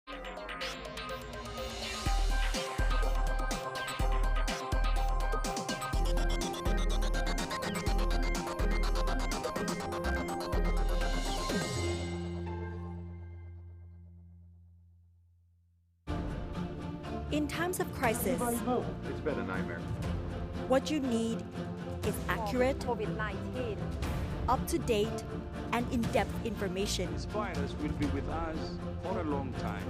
In times of crisis, It's been a nightmare. what you need is accurate, COVID-19. up-to-date, and in-depth information. This virus will be with us for a long time.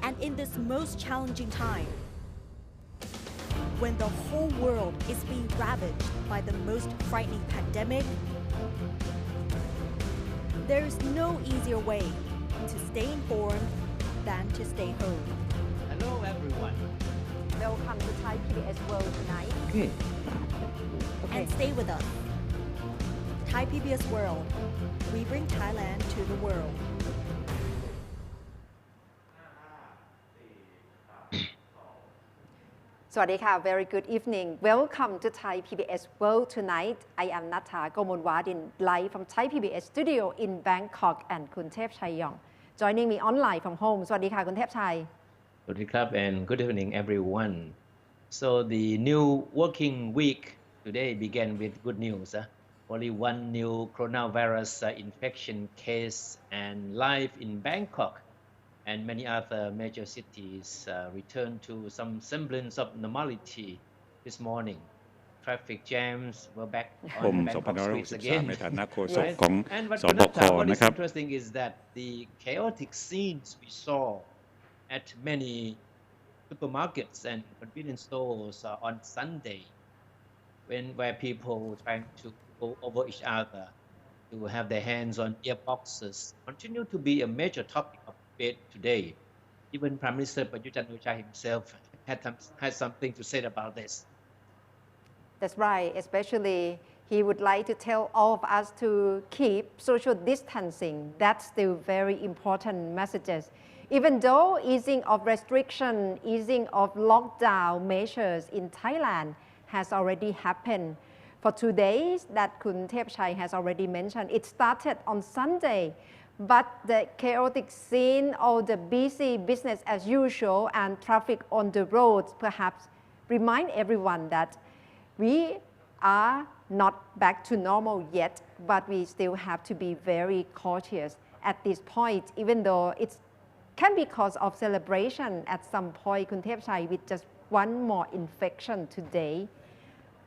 And in this most challenging time, when the whole world is being ravaged by the most frightening pandemic, there is no easier way to stay informed than to stay home. Hello everyone. Welcome to Thai PBS World Tonight. Okay. And stay with us. Thai PBS World. We bring Thailand to the world. Very good evening. Welcome to Thai PBS World Tonight. I am Natha Gomonwadin, live from Thai PBS Studio in Bangkok, and Kun Thep Chayong joining me online from home. สวัสดีค่ะ คุณเทพชัย Good evening and good evening everyone. So the new working week today began with good news. Only one new coronavirus infection case and life in Bangkok and many other major cities returned to some semblance of normality this morning. Traffic jams were back on Bangkok streets again. ในฐานะโฆษกของ And what สบค what นะ is ครับ interesting is that the chaotic scenes we saw at many supermarkets and convenience stores on Sunday, where people trying to go over each other to have their hands on earboxes, continue to be a major topic of debate today. Even Prime Minister Prayut Chan-o-cha himself had something to say about this. That's right. Especially, he would like to tell all of us to keep social distancing. That's still very important messages. Even though easing of restriction, easing of lockdown measures in Thailand has already happened. For 2 days that Kun Thep Chai has already mentioned, it started on Sunday. But the chaotic scene or the busy business as usual and traffic on the roads perhaps remind everyone that we are not back to normal yet, but we still have to be very cautious at this point, even though it can be cause of celebration at some point, Kun Thep Chai, with just one more infection today.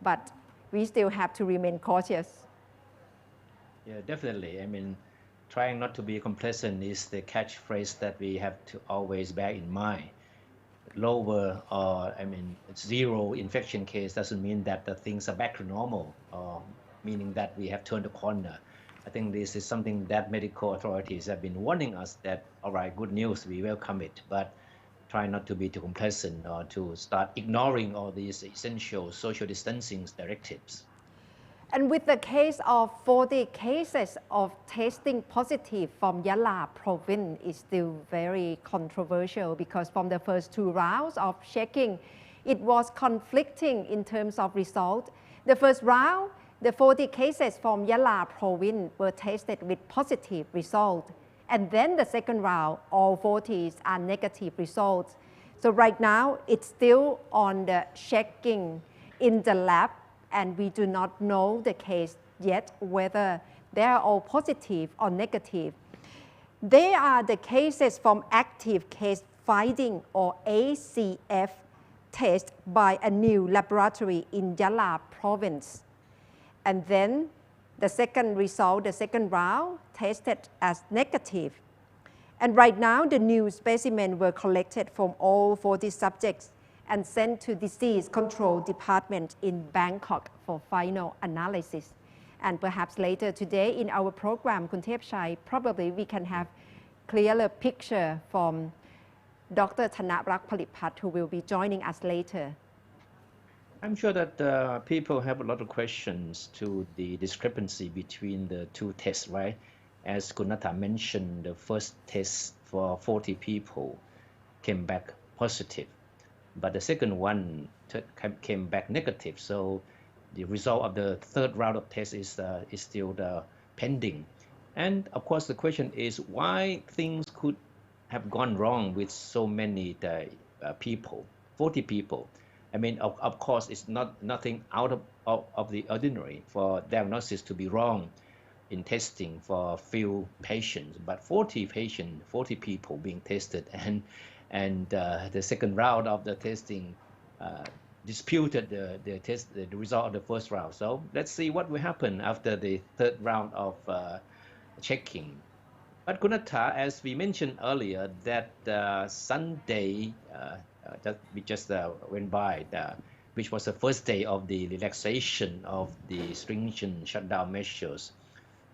But we still have to remain cautious. Yeah, definitely. I mean, trying not to be complacent is the catchphrase that we have to always bear in mind. Lower or zero infection case doesn't mean that the things are back to normal, meaning that we have turned the corner. I think this is something that medical authorities have been warning us that, all right, good news, we welcome it, but try not to be too complacent or to start ignoring all these essential social distancing directives. And with the case of 40 cases of testing positive from Yala province is still very controversial because from the first 2 rounds of checking, it was conflicting in terms of result. The first round, the 40 cases from Yala province were tested with positive result. And then the second round, all 40s are negative results. So right now, it's still on the checking in the lab, and we do not know the case yet, whether they are all positive or negative. They are the cases from active case finding or ACF test by a new laboratory in Yala province. And then the second result, the second round, tested as negative. And right now, the new specimens were collected from all 40 subjects and sent to Disease Control Department in Bangkok for final analysis. And perhaps later today in our program, Kun Thep Chai, probably we can have clearer picture from Dr. Tanarak Plipat, who will be joining us later. I'm sure that people have a lot of questions to the discrepancy between the 2 tests, right? As Kunatha mentioned, the first test for 40 people came back positive, but the second one came back negative. So the result of the third round of tests is still pending. And of course, the question is why things could have gone wrong with so many people, 40 people. I mean, of course, it's nothing out of the ordinary for diagnosis to be wrong in testing for few patients, but 40 people being tested, and the second round of the testing disputed the result of the first round. So let's see what will happen after the third round of checking. But Kunatha, as we mentioned earlier, that Sunday we just went by, which was the first day of the relaxation of the stringent shutdown measures,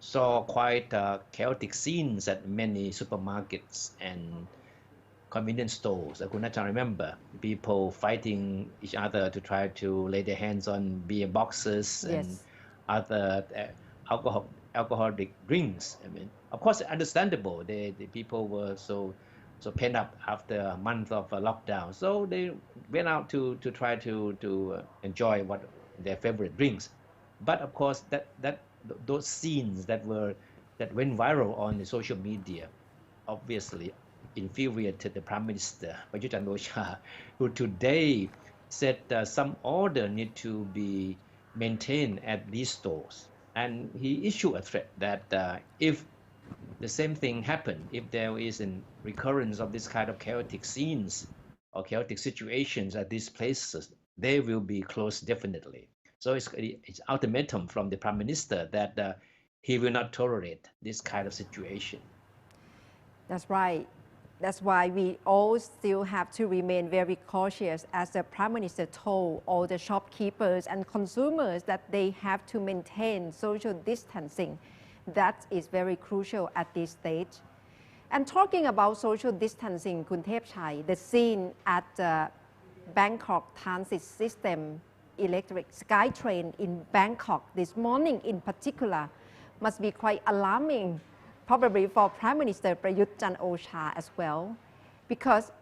saw quite chaotic scenes at many supermarkets and convenience stores. I could not remember people fighting each other to try to lay their hands on beer boxes and other alcoholic drinks. I mean, of course, understandable. The people were so pent up after a month of lockdown, so they went out to try to enjoy their favorite drinks. But of course, those scenes that went viral on the social media obviously infuriated the Prime Minister Prayut Chan-o-cha, who today said some order need to be maintained at these stores, and he issued a threat that if the same thing happened, if there is a recurrence of this kind of chaotic scenes or chaotic situations at these places, they will be closed definitely. So it's ultimatum from the Prime Minister that he will not tolerate this kind of situation. That's right. That's why we all still have to remain very cautious, as the Prime Minister told all the shopkeepers and consumers that they have to maintain social distancing. That is very crucial at this stage. And talking about social distancing, Kun Thepchai, the scene at the Bangkok Transit System electric SkyTrain in Bangkok this morning in particular must be quite alarming, probably for Prime Minister Prayut Chan-o-cha as well, because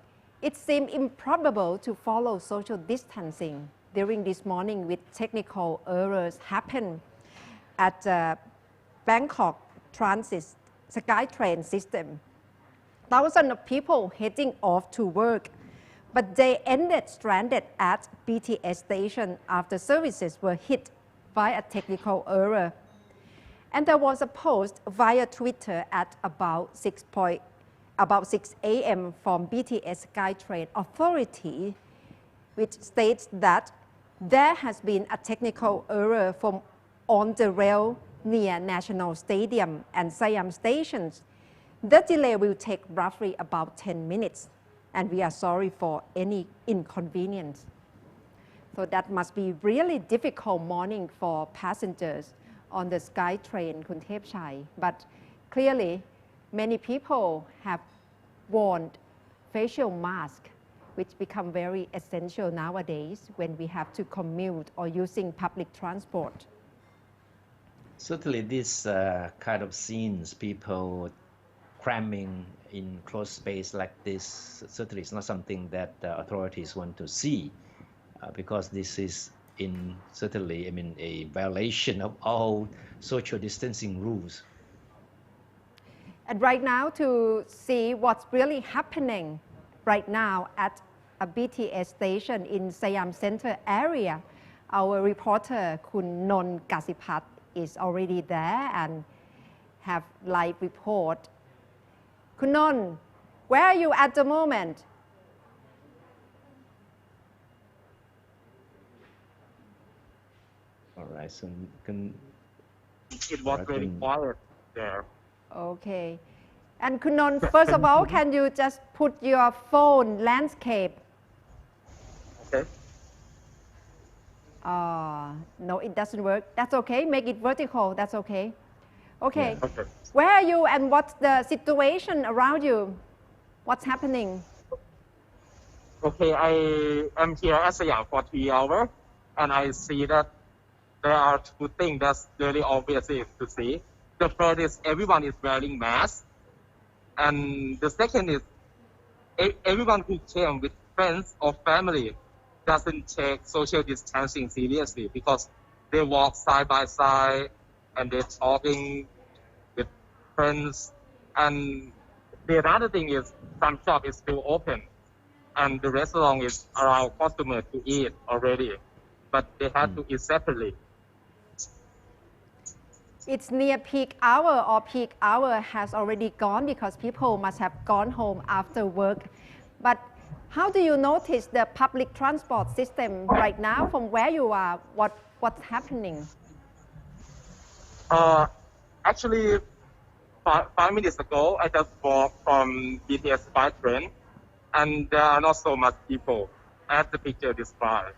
it seemed improbable to follow social distancing during this morning with technical errors happen at Bangkok Transit SkyTrain system. Thousands of people heading off to work, but they ended stranded at BTS station after services were hit by a technical error. And there was a post via Twitter at about 6 a.m. from BTS SkyTrain Authority, which states that there has been a technical error on the rail near National Stadium and Siam stations. The delay will take roughly about 10 minutes, and we are sorry for any inconvenience. So that must be really difficult morning for passengers on the SkyTrain, Kun Thepchai. But clearly, many people have worn facial masks, which become very essential nowadays when we have to commute or using public transport. Certainly, this kind of scenes, people cramming in closed space like this, certainly is not something that authorities want to see, because this is certainly, I mean, a violation of all social distancing rules. And right now, to see what's really happening right now at a BTS station in Siam Center area, our reporter Kun Non Kasipat is already there and have live report. Kun Non, where are you at the moment? All right, so it was very quiet there. Okay. And Kun Non, first of all, can you just put your phone landscape? Okay. No, it doesn't work. That's okay. Make it vertical. That's okay. Okay. Yeah. Okay. Where are you and what's the situation around you? What's happening? Okay, I am here at Siam for 3 hours, and I see that there are two things that's very obvious to see. The first is everyone is wearing masks, and the second is everyone who came with friends or family doesn't take social distancing seriously, because they walk side by side and they're talking with friends, and The other thing is some shop is still open, and the restaurant is allow customers to eat already, but they have to eat separately. It's near peak hour, or peak hour has already gone because people must have gone home after work. But how do you notice the public transport system right now from where you are? What's happening? Actually, 5 minutes ago, I just walked from BTS 5 train, and there are not so much people as the picture described.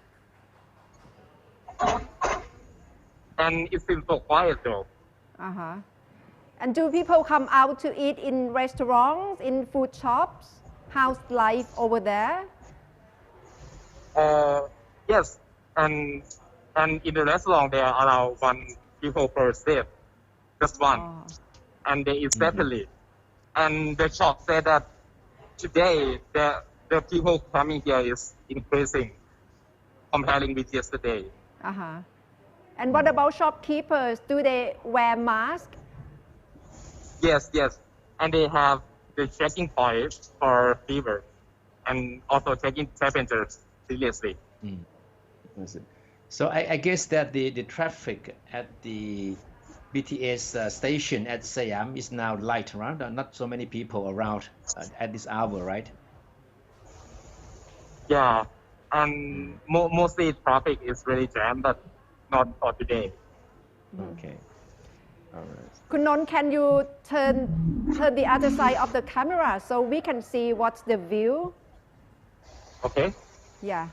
And it seems so quiet though. Uh-huh. And do people come out to eat in restaurants, in food shops? How's life over there? Yes, and in the restaurant there are around 1 people per seat, just one, and they eat separately. And the shop said that today the people coming here is increasing comparing with yesterday. Uh-huh. And what about shopkeepers? Do they wear masks? Yes, and they have the checking point for fever, and also taking temperatures seriously. So I guess that the traffic at the BTS station at Siam is now light around, not so many people around at this hour, right? Yeah, and mostly traffic is really jammed, but not for today. Okay. All right. Kunnon, can you turn the other side of the camera so we can see what's the view? Okay. Yeah.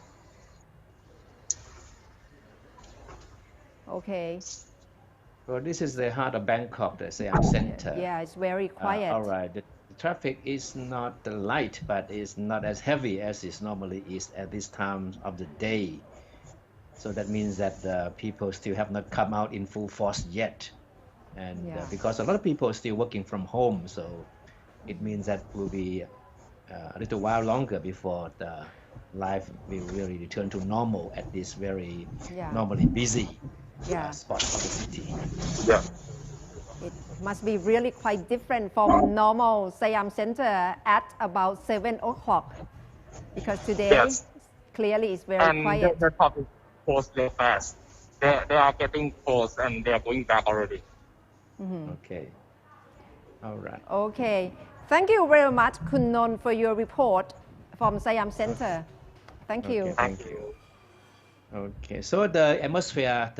Okay. Well, this is the heart of Bangkok, the Siam Center. Yeah, it's very quiet. All right. The traffic is not light, but it's not as heavy as it normally is at this time of the day. So that means that people still have not come out in full force yet. And because a lot of people are still working from home, so it means that will be a little while longer before the life will really return to normal at this very normally busy spot of the city. Yeah. It must be really quite different from normal Siam Center at about 7 o'clock, because today clearly it's very quiet. And the traffic goes very fast. They are getting close and they are going back already. Okay. All right. Okay. Thank you very much, Kunnon, for your report from Siam Center. Thank you. Okay, thank you. Okay, so the atmosphere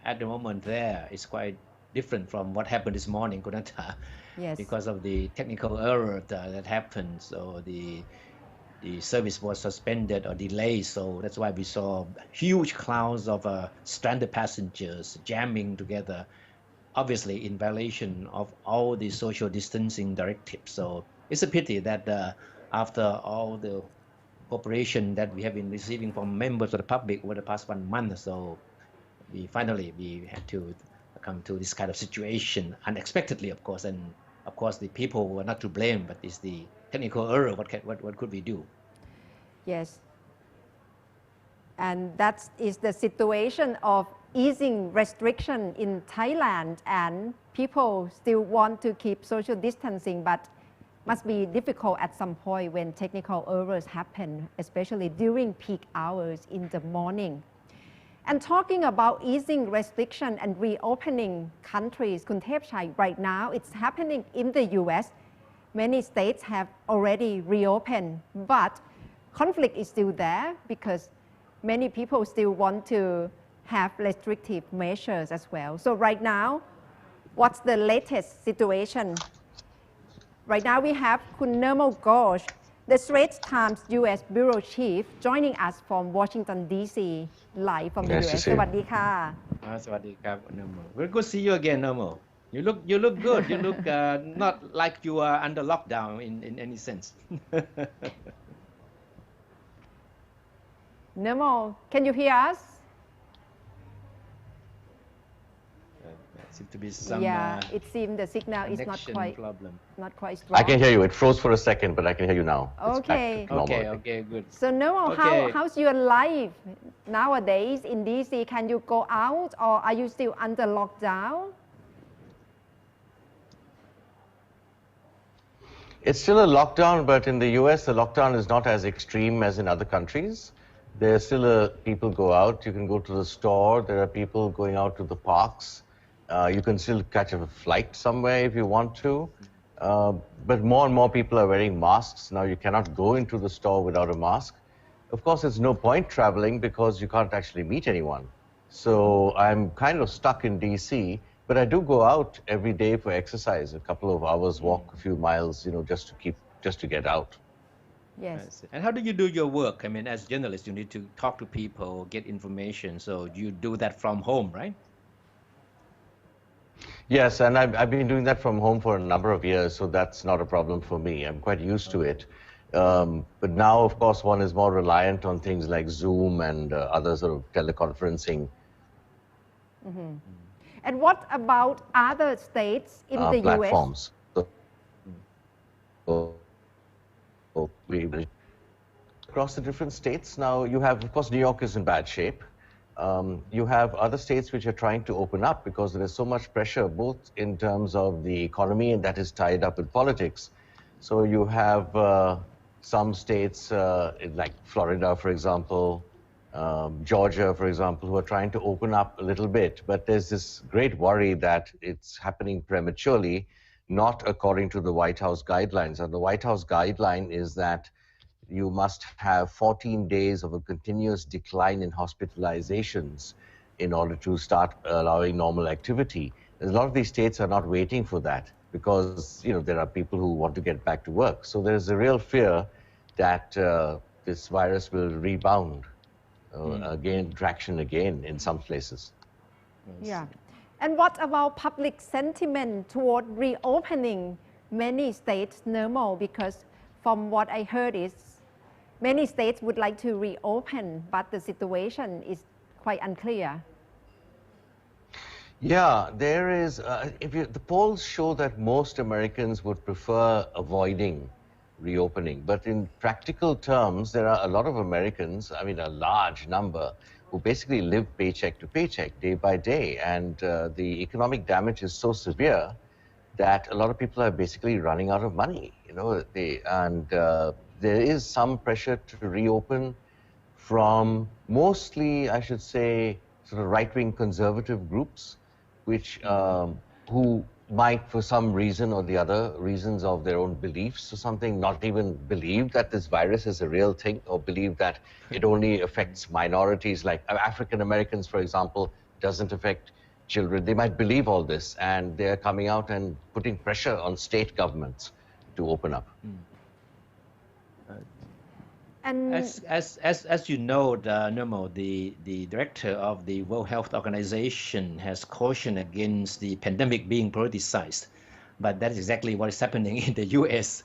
at the moment there is quite different from what happened this morning, Kunanta. Yes. Because of the technical error that happened, so the service was suspended or delayed. So that's why we saw huge clouds of stranded passengers jamming together, obviously in violation of all the social distancing directives. So it's a pity that after all the cooperation that we have been receiving from members of the public over the past 1 month, so we had to come to this kind of situation unexpectedly, of course, and of course the people were not to blame, but it's the technical error. What could we do? Yes. And that is the situation of easing restriction in Thailand, and people still want to keep social distancing, but must be difficult at some point when technical errors happen, especially during peak hours in the morning. And talking about easing restriction and reopening countries, Kuntepchai, right now it's happening in the US. Many states have already reopened, but conflict is still there because many people still want to have restrictive measures as well. So right now, what's the latest situation? Right now we have Nirmal Ghosh, the Straits Times U.S. Bureau Chief, joining us from Washington, D.C., live from the U.S. สวัสดีค่ะ สวัสดีครับ Nirmal. Very good to see you again, Nirmal. You look good. You look not like you are under lockdown in any sense. Nirmal, can you hear us? Seems to be some it seems the signal is not quite strong. I can hear you. It froze for a second, but I can hear you now. Okay. Okay, good. So Nirmal, how's your life nowadays in DC? Can you go out, or are you still under lockdown? It's still a lockdown, but in the US, the lockdown is not as extreme as in other countries. There's still people go out. You can go to the store. There are people going out to the parks. You can still catch a flight somewhere if you want to. But more and more people are wearing masks. Now you cannot go into the store without a mask. Of course, there's no point traveling because you can't actually meet anyone. So I'm kind of stuck in DC, but I do go out every day for exercise, a couple of hours walk, a few miles, you know, just to get out. Yes. And how do you do your work? I mean, as journalists, you need to talk to people, get information. So you do that from home, right? Yes, and I've been doing that from home for a number of years, so that's not a problem for me. I'm quite used to it. But now, of course, one is more reliant on things like Zoom and other sort of teleconferencing. And what about other states in the platforms. US? Across the different states now, you have, of course, New York is in bad shape. You have other states which are trying to open up because there is so much pressure, both in terms of the economy and that is tied up with politics. So you have some states like Florida, for example, Georgia, for example, who are trying to open up a little bit. But there's this great worry that it's happening prematurely, not according to the White House guidelines. And the White House guideline is that you must have 14 days of a continuous decline in hospitalizations in order to start allowing normal activity. A lot of these states are not waiting for that because, you know, there are people who want to get back to work. So there's a real fear that this virus will rebound, gain traction again in some places. Yeah. And what about public sentiment toward reopening many states, Nirmal? Because from what I heard is many states would like to reopen, but the situation is quite unclear. Yeah, there is, the polls show that most Americans would prefer avoiding reopening. But in practical terms, there are a lot of Americans, I mean, a large number, who basically live paycheck to paycheck, day by day. And the economic damage is so severe that a lot of people are basically running out of money. You know, there is some pressure to reopen from mostly, I should say, sort of right-wing conservative groups, which who might, for some reason or the other, reasons of their own beliefs or something, not even believe that this virus is a real thing or believe that it only affects minorities like African Americans, for example, doesn't affect children. They might believe all this, and they're coming out and putting pressure on state governments to open up. And as you know, Nirmal, the director of the World Health Organization has cautioned against the pandemic being politicized, but that is exactly what is happening in the U.S.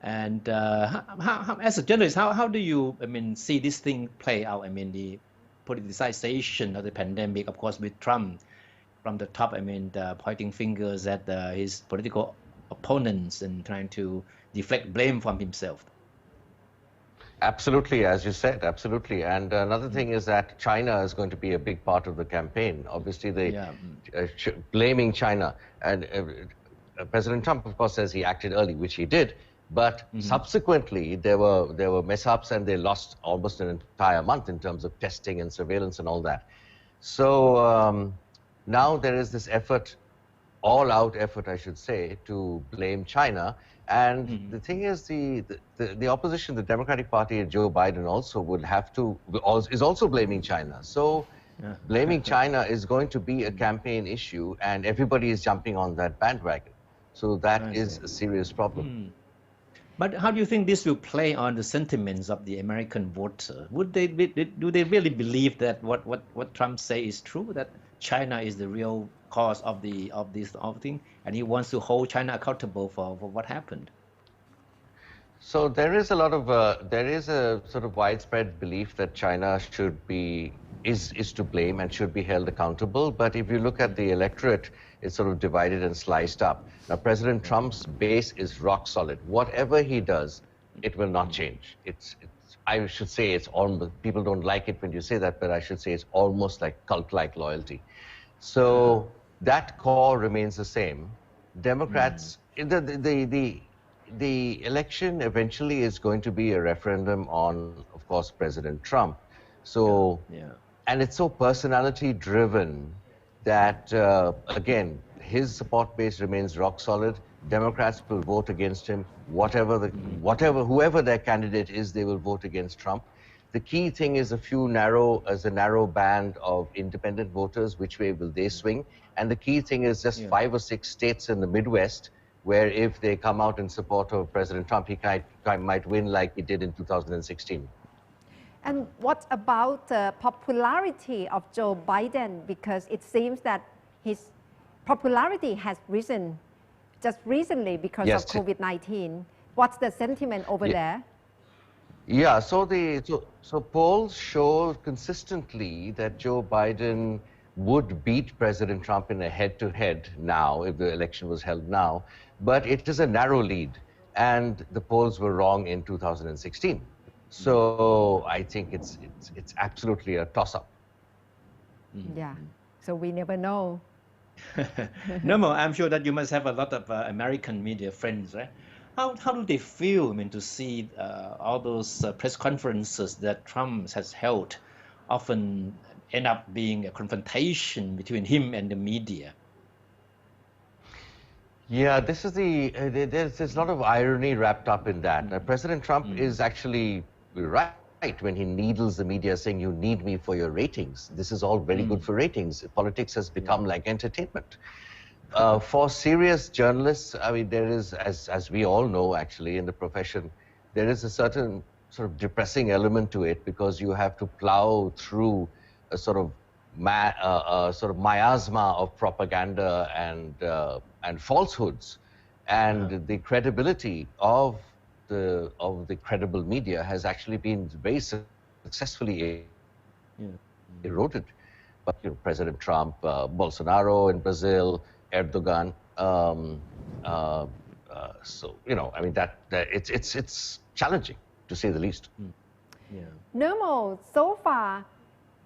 And as a journalist, how do you, I mean, see this thing play out? I mean, the politicization of the pandemic, of course, with Trump from the top, I mean, pointing fingers at his political opponents and trying to deflect blame from himself. Absolutely, as you said, absolutely. And another thing is that China is going to be a big part of the campaign. Obviously, blaming China. And President Trump, of course, says he acted early, which he did. But subsequently, there were mess-ups and they lost almost an entire month in terms of testing and surveillance and all that. So now there is this effort, all-out effort, I should say, to blame China. And the thing is, the opposition, the Democratic Party and Joe Biden also is also blaming China. So blaming China is going to be a campaign issue, and everybody is jumping on that bandwagon. So that is a serious problem. But how do you think this will play on the sentiments of the American voter? Do they really believe that what Trump says is true, that China is the real cause of this thing, and he wants to hold China accountable for what happened? So there is a sort of widespread belief that China is to blame and should be held accountable. But if you look at the electorate, it's sort of divided and sliced up. Now, President Trump's base is rock solid. Whatever he does, it will not change. I should say it's almost, people don't like it when you say that, but I should say it's almost like cult-like loyalty. So that core remains the same. Democrats, the election eventually is going to be a referendum on, of course, President Trump. So, and it's so personality driven that, again, his support base remains rock solid. Democrats will vote against him. Whoever their candidate is, they will vote against Trump. The key thing is a narrow band of independent voters. Which way will they swing? And the key thing is just 5 or 6 states in the Midwest, where if they come out in support of President Trump, he might win like he did in 2016. And what about the popularity of Joe Biden? Because it seems that his popularity has risen just recently because of COVID-19. What's the sentiment over there? Yeah, so polls show consistently that Joe Biden would beat President Trump in a head-to-head now, if the election was held now, but it is a narrow lead, and the polls were wrong in 2016. So I think it's absolutely a toss-up. Yeah, so we never know. Nirmal, I'm sure that you must have a lot of American media friends, right? How do they feel, I mean, to see all those press conferences that Trump has held often end up being a confrontation between him and the media? Yeah, this is there's a lot of irony wrapped up in that. President Trump is actually right when he needles the media saying, you need me for your ratings. This is all very good for ratings. Politics has become like entertainment. For serious journalists, I mean, there is, as we all know actually in the profession, there is a certain sort of depressing element to it, because you have to plow through a sort of miasma of propaganda and falsehoods, and the credibility of the credible media has actually been very successfully eroded. But President Trump, Bolsonaro in Brazil, Erdogan. So I mean it's challenging to say the least. Nirmal, so far,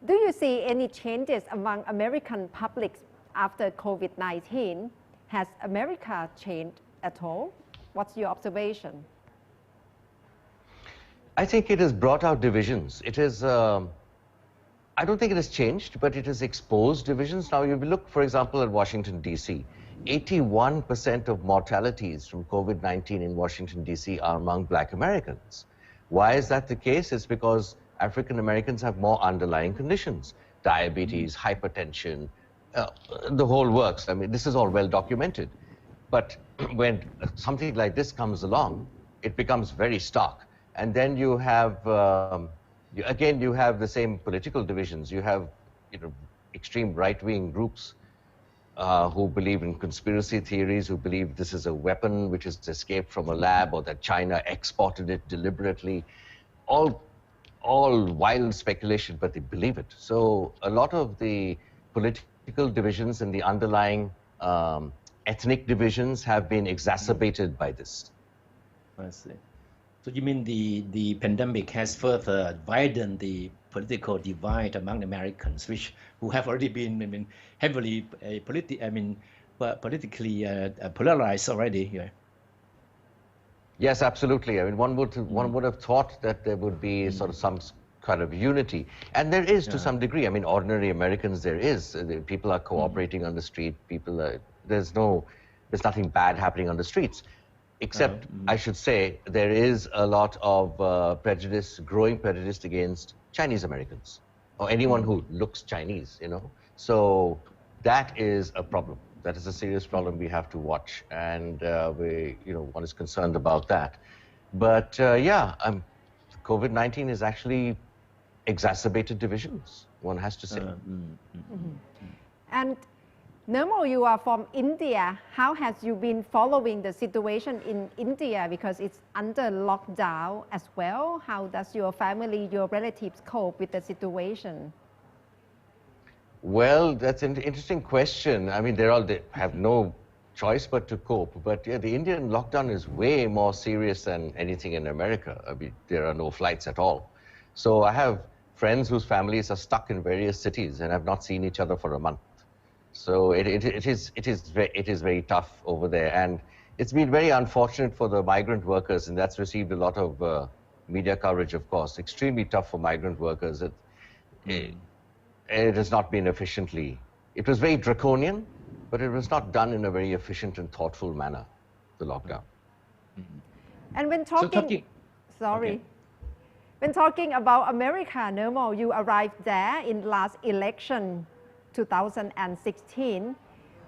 do you see any changes among American publics after COVID-19? Has America changed at all? What's your observation? I think it has brought out divisions. It is. I don't think it has changed, but it has exposed divisions. Now, you look, for example, at Washington, D.C. 81% of mortalities from COVID-19 in Washington, D.C. are among Black Americans. Why is that the case? It's because African Americans have more underlying conditions. Diabetes, hypertension, the whole works. I mean, this is all well documented. But when something like this comes along, it becomes very stark. And then you have... again, you have the same political divisions. You have, extreme right-wing groups who believe in conspiracy theories, who believe this is a weapon which has escaped from a lab, or that China exported it deliberately. All wild speculation, but they believe it. So a lot of the political divisions and the underlying ethnic divisions have been exacerbated by this. I see. So you mean the pandemic has further widened the political divide among Americans, who have already been heavily politically polarized already? Yeah. Yes, absolutely. I mean, one would have thought that there would be sort of some kind of unity, and there is to some degree. I mean, ordinary Americans, people are cooperating on the street. There's nothing bad happening on the streets. Except, I should say, there is a lot of growing prejudice against Chinese Americans, or anyone who looks Chinese, So that is a problem. That is a serious problem we have to watch, and one is concerned about that. But COVID-19 has actually exacerbated divisions, one has to say. And Nirmal, you are from India. How has you been following the situation in India, because it's under lockdown as well? How does your family, your relatives cope with the situation? Well, that's an interesting question. I mean, they have no choice but to cope. But yeah, the Indian lockdown is way more serious than anything in America. I mean, there are no flights at all. So I have friends whose families are stuck in various cities and have not seen each other for a month. So it is very tough over there. And it's been very unfortunate for the migrant workers, and that's received a lot of media coverage, of course. Extremely tough for migrant workers. It has not been efficiently. It was very draconian, but it was not done in a very efficient and thoughtful manner, the lockdown. And when So talking, sorry. Okay. When talking about America, Nirmal, you arrived there in last election, 2016.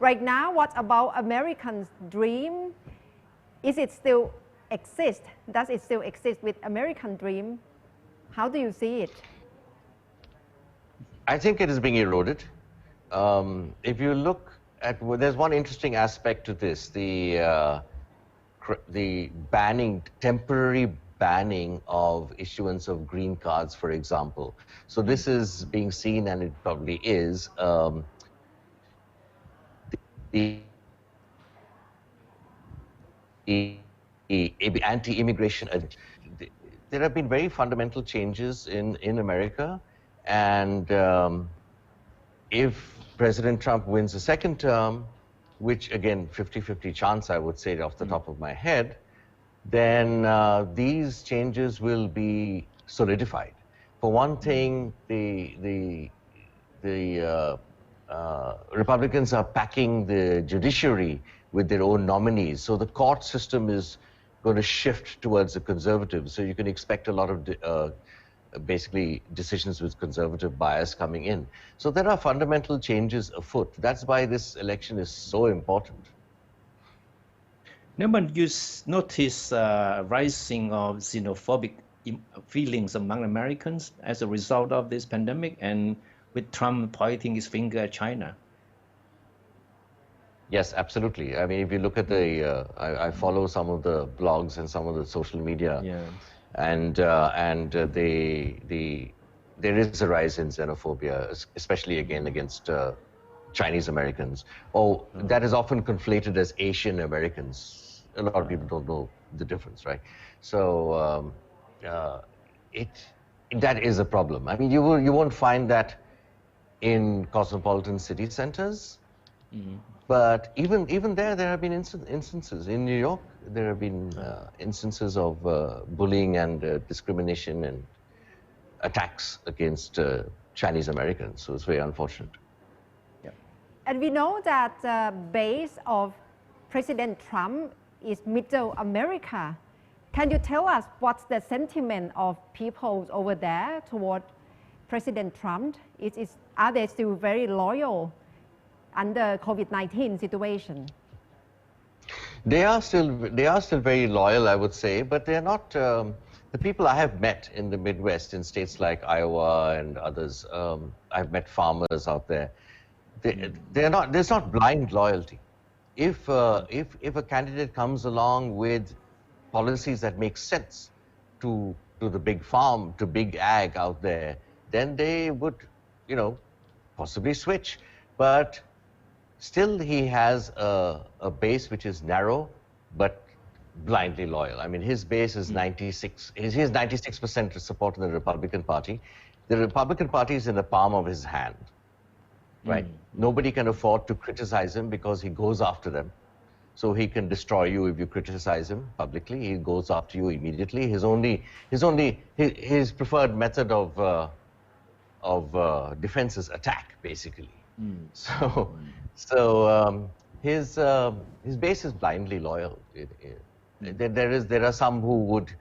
Right now, what about Americans' dream? Is it still exist? Does it still exist with American dream? How do you see it? I think it is being eroded. If you look at, well, there's one interesting aspect to this, the banning, temporary banning of issuance of green cards, for example. So this is being seen, and it probably is, the anti-immigration. There have been very fundamental changes in America, and if President Trump wins a second term, which again, 50-50 chance, I would say off the top of my head, then these changes will be solidified. For one thing, the Republicans are packing the judiciary with their own nominees. So the court system is going to shift towards the conservatives. So you can expect a lot of basically decisions with conservative bias coming in. So there are fundamental changes afoot. That's why this election is so important. Nirmal, you notice rising of xenophobic feelings among Americans as a result of this pandemic, and with Trump pointing his finger at China. Yes, absolutely. I mean, if you look at the, I follow some of the blogs and some of the social media, and there is a rise in xenophobia, especially again against Chinese Americans. That is often conflated as Asian Americans. A lot of people don't know the difference, right? So that is a problem. I mean, you won't find that in cosmopolitan city centers. But even there have been instances. In New York, there have been instances of bullying and discrimination and attacks against Chinese Americans. So it's very unfortunate. And we know that the base of President Trump is Middle America. Can you tell us what's the sentiment of people over there toward President Trump? Are they still very loyal under COVID-19 situation? They are still very loyal, I would say, but they're not. The people I have met in the Midwest, in states like Iowa and others, I've met farmers out there. They're not. There's not blind loyalty. If a candidate comes along with policies that make sense to the big farm, to big ag out there, then they would, possibly switch. But still, he has a base which is narrow, but blindly loyal. I mean, his base is 96. He has 96% support in the Republican Party. The Republican Party is in the palm of his hand, right? Nobody can afford to criticize him because he goes after them. So he can destroy you if you criticize him publicly. He goes after you immediately. His preferred method of defense is attack, basically. So his base is blindly loyal. There are some who would,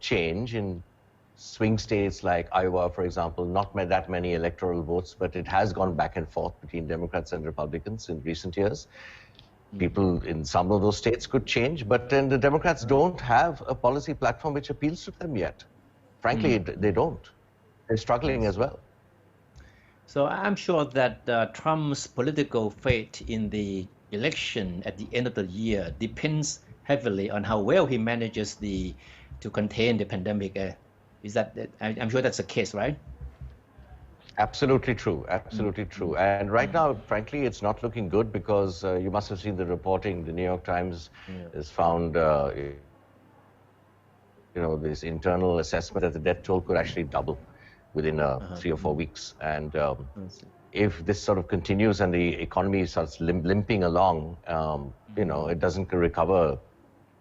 change in swing states like Iowa, for example, not that many electoral votes, but it has gone back and forth between Democrats and Republicans in recent years. People in some of those states could change, but then the Democrats don't have a policy platform which appeals to them yet. Frankly, they don't. They're struggling as well. So I'm sure that Trump's political fate in the election at the end of the year depends heavily on how well he manages to contain the pandemic. I'm sure that's the case, right? Absolutely true. Absolutely true. And right now, frankly, it's not looking good because you must have seen the reporting. The New York Times has found, this internal assessment that the death toll could actually double within 3 or 4 weeks. And if this sort of continues and the economy starts limping along, you know, it doesn't recover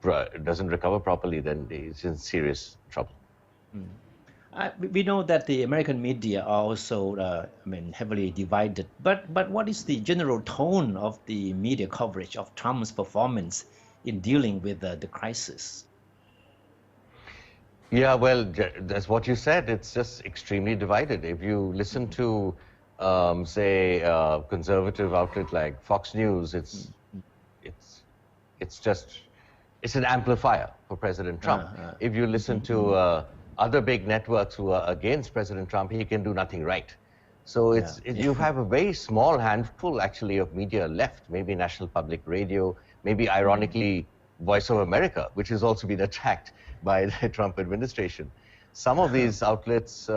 properly, then it's in serious trouble. We know that the American media are also, heavily divided. But what is the general tone of the media coverage of Trump's performance in dealing with the crisis? Yeah, well, that's what you said. It's just extremely divided. If you listen to, say, a conservative outlet like Fox News, it's an amplifier for President Trump. If you listen to other big networks who are against President Trump, he can do nothing right. So you have a very small handful, actually, of media left. Maybe National Public Radio, maybe ironically Voice of America, which has also been attacked by the Trump administration. Some of these outlets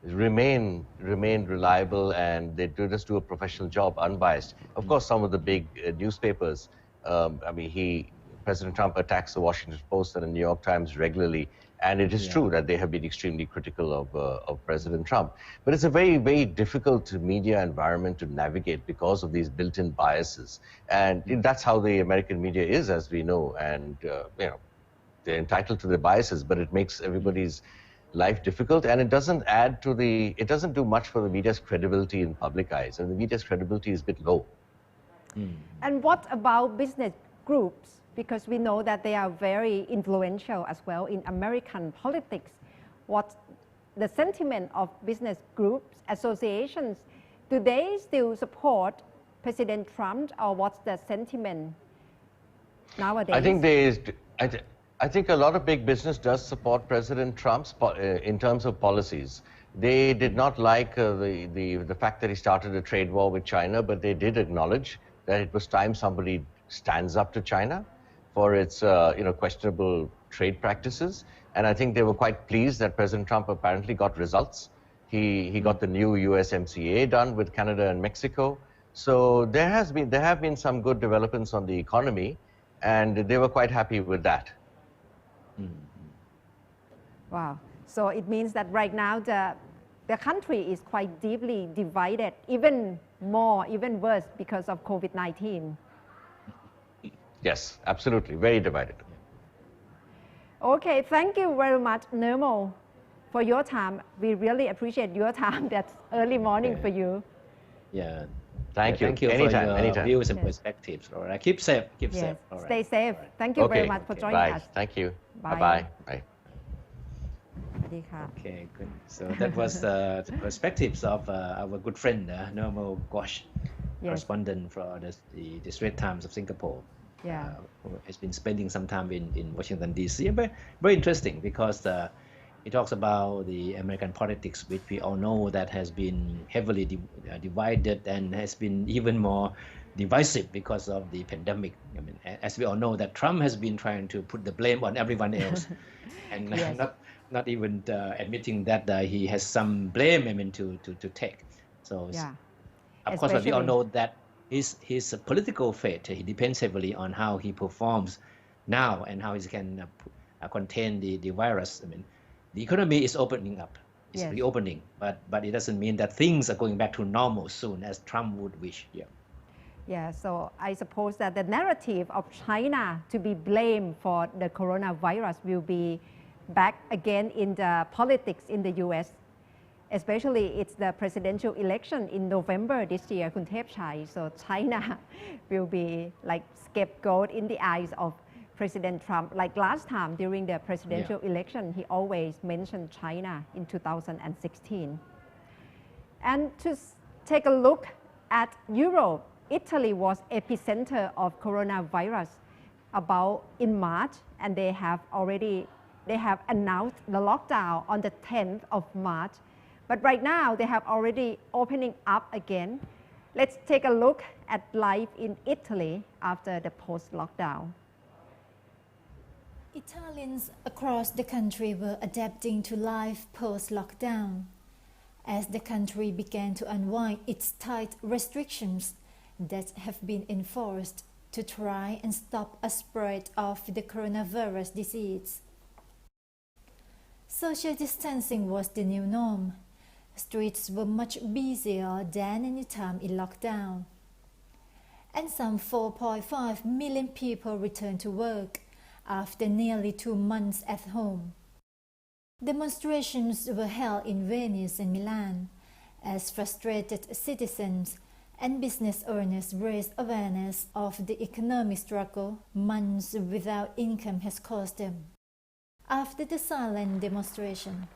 remain reliable, and they just do a professional job, unbiased. Of course, some of the big newspapers, President Trump attacks the Washington Post and the New York Times regularly, and it is true that they have been extremely critical of President Trump. But it's a very, very difficult media environment to navigate because of these built-in biases. And that's how the American media is, as we know. And, they're entitled to their biases, but it makes everybody's life difficult. And it doesn't do much for the media's credibility in public eyes. And the media's credibility is a bit low. And what about business groups? Because we know that they are very influential as well in American politics. What's the sentiment of business groups, associations? Do they still support President Trump, or what's the sentiment nowadays? I think a lot of big business does support President Trump's in terms of policies. They did not like the fact that he started a trade war with China, but they did acknowledge that it was time somebody stands up to China for its questionable trade practices. And I think they were quite pleased that President Trump apparently got results. He got the new USMCA done with Canada and Mexico. So there have been some good developments on the economy, and they were quite happy with that. Wow. So it means that right now the country is quite deeply divided, even worse because of COVID-19. Yes, absolutely. Very divided. Okay, thank you very much, Nirmal, for your time. We really appreciate your time. That's early morning for you. Yeah. Thank you. Thank you Anytime, for your anytime. views and perspectives. All right. Keep safe. Keep safe. All right. Stay safe. All right. Thank you very much for joining Bye. us. Thank you. Bye. Bye-bye. Bye. Okay, good. So that was the perspectives of our good friend, Nirmal Ghosh, correspondent for the Straits Times of Singapore. Yeah. Who has been spending some time in Washington, D.C. Very, very interesting because he talks about the American politics, which we all know that has been heavily divided and has been even more divisive because of the pandemic. I mean, as we all know, that Trump has been trying to put the blame on everyone else, and not even admitting that he has some blame, to take. So, of course, we all know that his political fate, he depends heavily on how he performs now and how he can contain the virus. I mean, the economy is opening up, it's reopening, but it doesn't mean that things are going back to normal soon, as Trump would wish. Yeah, so I suppose that the narrative of China to be blamed for the coronavirus will be back again in the politics in the US. Especially it's the presidential election in November this year, Kun Thep Chai. So China will be like scapegoat in the eyes of President Trump. Like last time during the presidential election, he always mentioned China in 2016. And to take a look at Europe, Italy was epicenter of coronavirus about in March, and they have announced the lockdown on the 10th of March. But right now, they have already opening up again. Let's take a look at life in Italy after the post-lockdown. Italians across the country were adapting to life post-lockdown. As the country began to unwind its tight restrictions that have been enforced to try and stop a spread of the coronavirus disease. Social distancing was the new norm. streets were much busier than any time in lockdown. And some 4.5 million people returned to work after nearly 2 months at home. Demonstrations were held in Venice and Milan as frustrated citizens and business owners raised awareness of the economic struggle months without income has caused them. After the silent demonstration,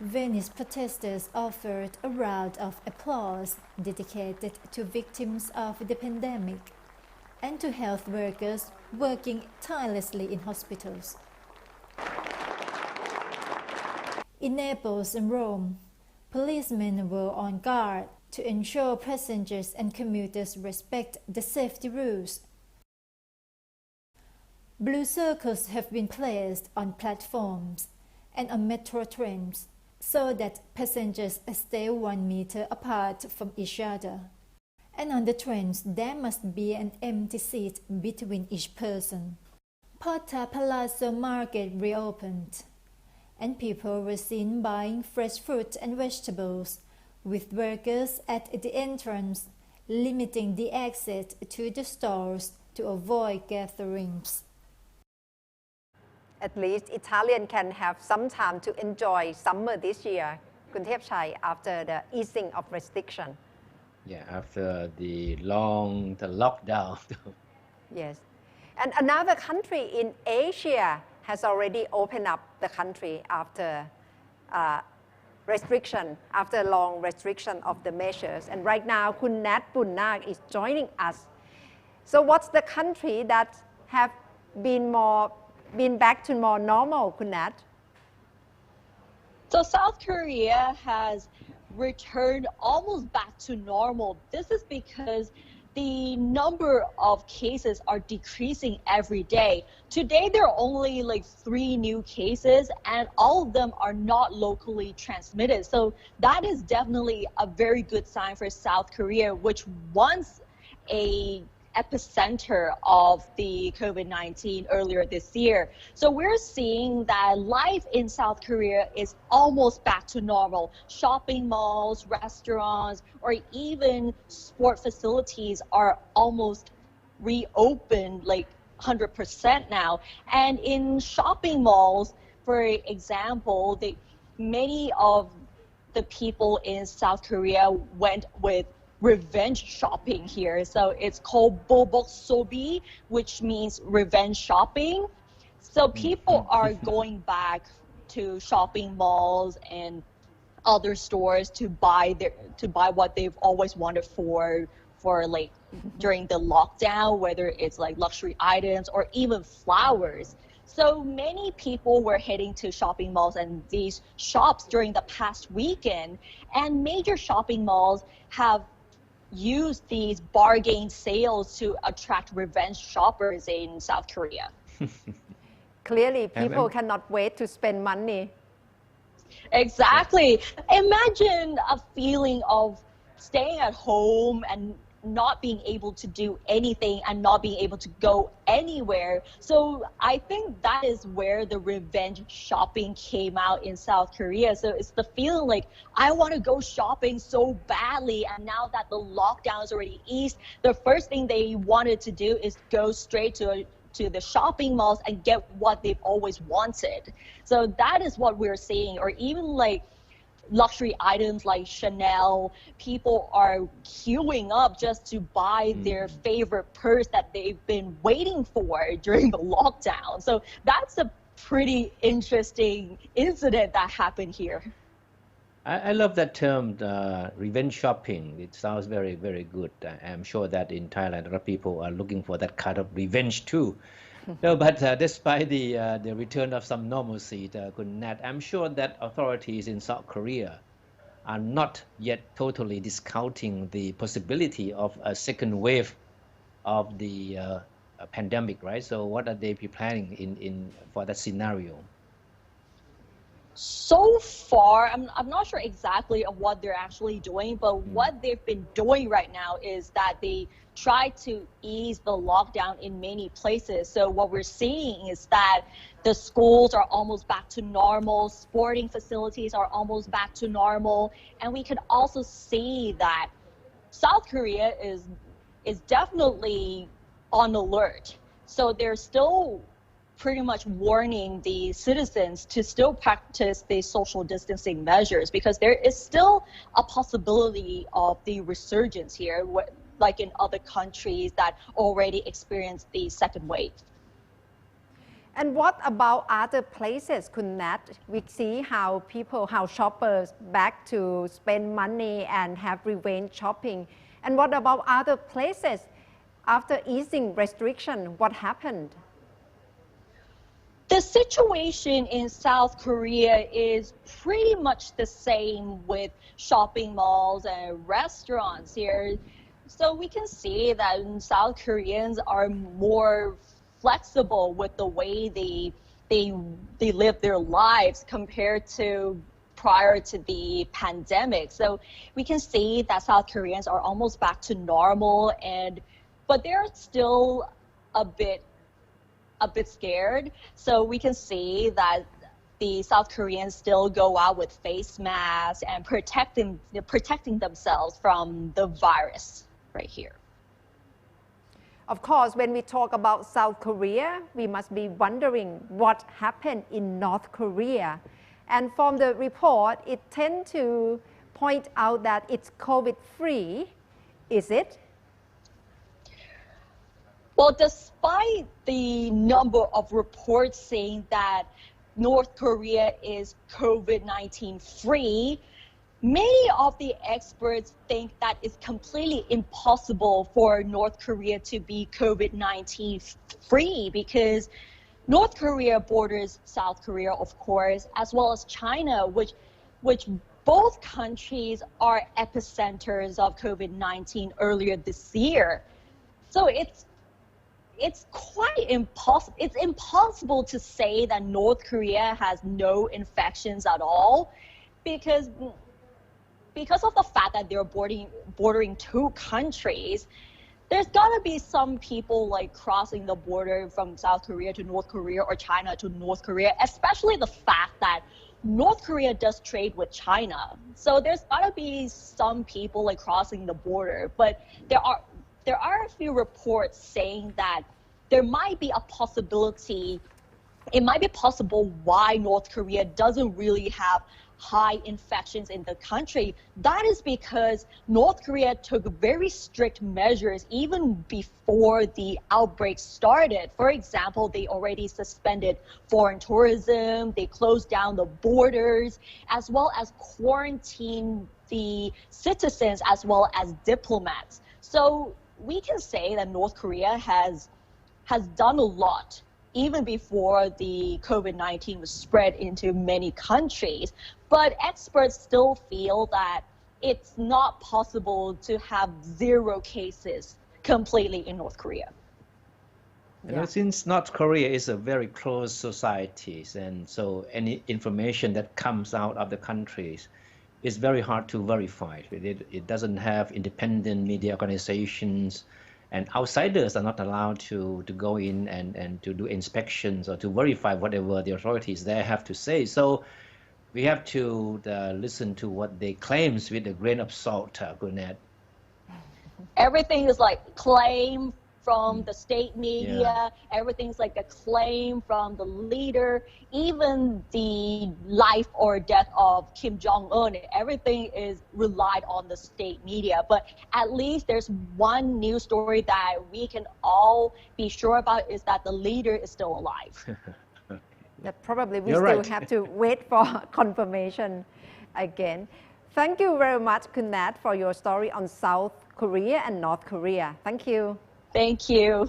Venice protesters offered a round of applause dedicated to victims of the pandemic and to health workers working tirelessly in hospitals. In Naples and Rome, policemen were on guard to ensure passengers and commuters respect the safety rules. Blue circles have been placed on platforms and on metro trains so that passengers stay 1 meter apart from each other. And on the trains, there must be an empty seat between each person. Porta Palazzo Market reopened, and people were seen buying fresh fruit and vegetables, with workers at the entrance limiting the exit to the stores to avoid gatherings. At least Italian can have some time to enjoy summer this year, Kunthepchai, after the easing of restriction. Yeah, after the lockdown. Yes. And another country in Asia has already opened up the country after restriction, after long restriction of the measures. And right now, Kun Nat Punnak is joining us. So what's the country that have been back to more normal, Kun Nat? So South Korea has returned almost back to normal. This is because the number of cases are decreasing every day. Today, there are only like 3 new cases, and all of them are not locally transmitted. So that is definitely a very good sign for South Korea, which once a epicenter of the COVID-19 earlier this year. So we're seeing that life in South Korea is almost back to normal. Shopping malls, restaurants, or even sport facilities are almost reopened like 100% now. And in shopping malls, for example, many of the people in South Korea went with revenge shopping here. So it's called bobok sobi, which means revenge shopping. So people are going back to shopping malls and other stores to buy what they've always wanted for like during the lockdown, whether it's like luxury items or even flowers. So many people were heading to shopping malls and these shops during the past weekend, and major shopping malls have use these bargain sales to attract revenge shoppers in South Korea. Clearly, people cannot wait to spend money. Exactly. Imagine a feeling of staying at home and not being able to do anything and not being able to go anywhere. So I think that is where the revenge shopping came out in South Korea. So it's the feeling like, I want to go shopping so badly, and now that the lockdown is already eased, the first thing they wanted to do is go straight to the shopping malls and get what they've always wanted. So that is what we're seeing. Or even like luxury items like Chanel, people are queuing up just to buy their favorite purse that they've been waiting for during the lockdown. So that's a pretty interesting incident that happened here. I love that term, revenge shopping. It sounds very, very good. I'm sure that in Thailand, a lot of people are looking for that kind of revenge too. No, but despite the return of some normalcy, Kun Nat, I'm sure that authorities in South Korea are not yet totally discounting the possibility of a second wave of the pandemic, right? So what are they planning for that scenario? so far, I'm not sure exactly of what they're actually doing, but what they've been doing right now is that they try to ease the lockdown in many places. So what we're seeing is that the schools are almost back to normal, sporting facilities are almost back to normal, and we can also see that South Korea is definitely on alert. So they're still pretty much warning the citizens to still practice the social distancing measures, because there is still a possibility of the resurgence here, like in other countries that already experienced the second wave. And what about other places, Kun Nat? We see how shoppers back to spend money and have revenge shopping. And what about other places? After easing restriction, what happened? The situation in South Korea is pretty much the same with shopping malls and restaurants here. So we can see that South Koreans are more flexible with the way they live their lives compared to prior to the pandemic. So we can see that South Koreans are almost back to normal, but they're still a bit scared. So we can see that the South Koreans still go out with face masks and protecting themselves from the virus right here. Of course, when we talk about South Korea, we must be wondering what happened in North Korea. And from the report, it tends to point out that it's COVID-free. Is it? Well, despite the number of reports saying that North Korea is COVID-19 free, many of the experts think that it's completely impossible for North Korea to be COVID-19 free, because North Korea borders South Korea, of course, as well as China, which both countries are epicenters of COVID-19 earlier this year. So it's quite impossible. It's impossible to say that North Korea has no infections at all, because of the fact that they're bordering two countries. There's gotta be some people like crossing the border from South Korea to North Korea or China to North Korea, especially the fact that North Korea does trade with China. So there's gotta be some people like crossing the border, but there are a few reports saying that there might be a possibility, it might be possible why North Korea doesn't really have high infections in the country. That is because North Korea took very strict measures even before the outbreak started. For example, they already suspended foreign tourism, they closed down the borders, as well as quarantined the citizens as well as diplomats. So we can say that North Korea has done a lot even before the COVID-19 was spread into many countries. But experts still feel that it's not possible to have 0 cases completely in North Korea. You know, since North Korea is a very closed society, and so any information that comes out of the countries is very hard to verify. It doesn't have independent media organizations, and outsiders are not allowed to go in and to do inspections or to verify whatever the authorities there have to say. So we have to listen to what they claims with a grain of salt, Gunnar. Everything is like claim from the state media, everything's like a claim from the leader, even the life or death of Kim Jong-un, everything is relied on the state media. But at least there's one news story that we can all be sure about, is that the leader is still alive. That probably we You're still right. have to wait for confirmation again. Thank you very much, Kun Nat, for your story on South Korea and North Korea. Thank you. Thank you.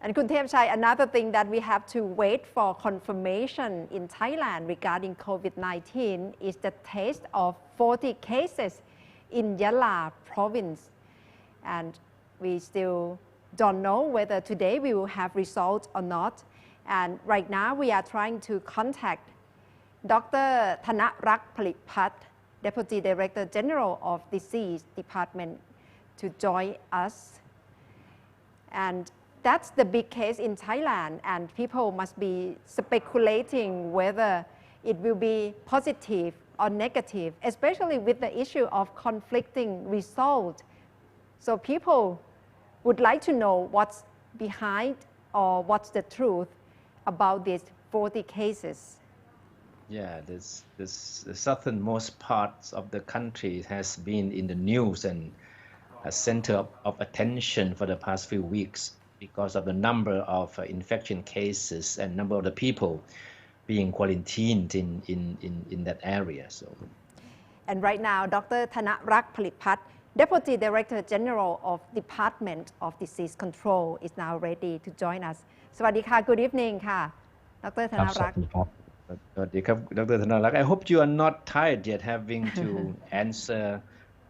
And Kun Thepchai, another thing that we have to wait for confirmation in Thailand regarding COVID-19 is the test of 40 cases in Yala province. And we still don't know whether today we will have results or not. And right now we are trying to contact Dr. Tanarak Plipat, Deputy Director General of Disease Department, to join us. And that's the big case in Thailand, and people must be speculating whether it will be positive or negative, especially with the issue of conflicting results. So people would like to know what's behind or what's the truth about these 40 cases. Yeah, the southernmost parts of the country has been in the news and a center of attention for the past few weeks because of the number of infection cases and number of the people being quarantined in that area. So, and right now, Dr. Tanarak Plipat, Deputy Director General of Department of Disease Control, is now ready to join us. สวัสดีค่ะ Good evening ค่ะ Dr. Tanarak. Dr. Tanarak, I hope you are not tired yet having to answer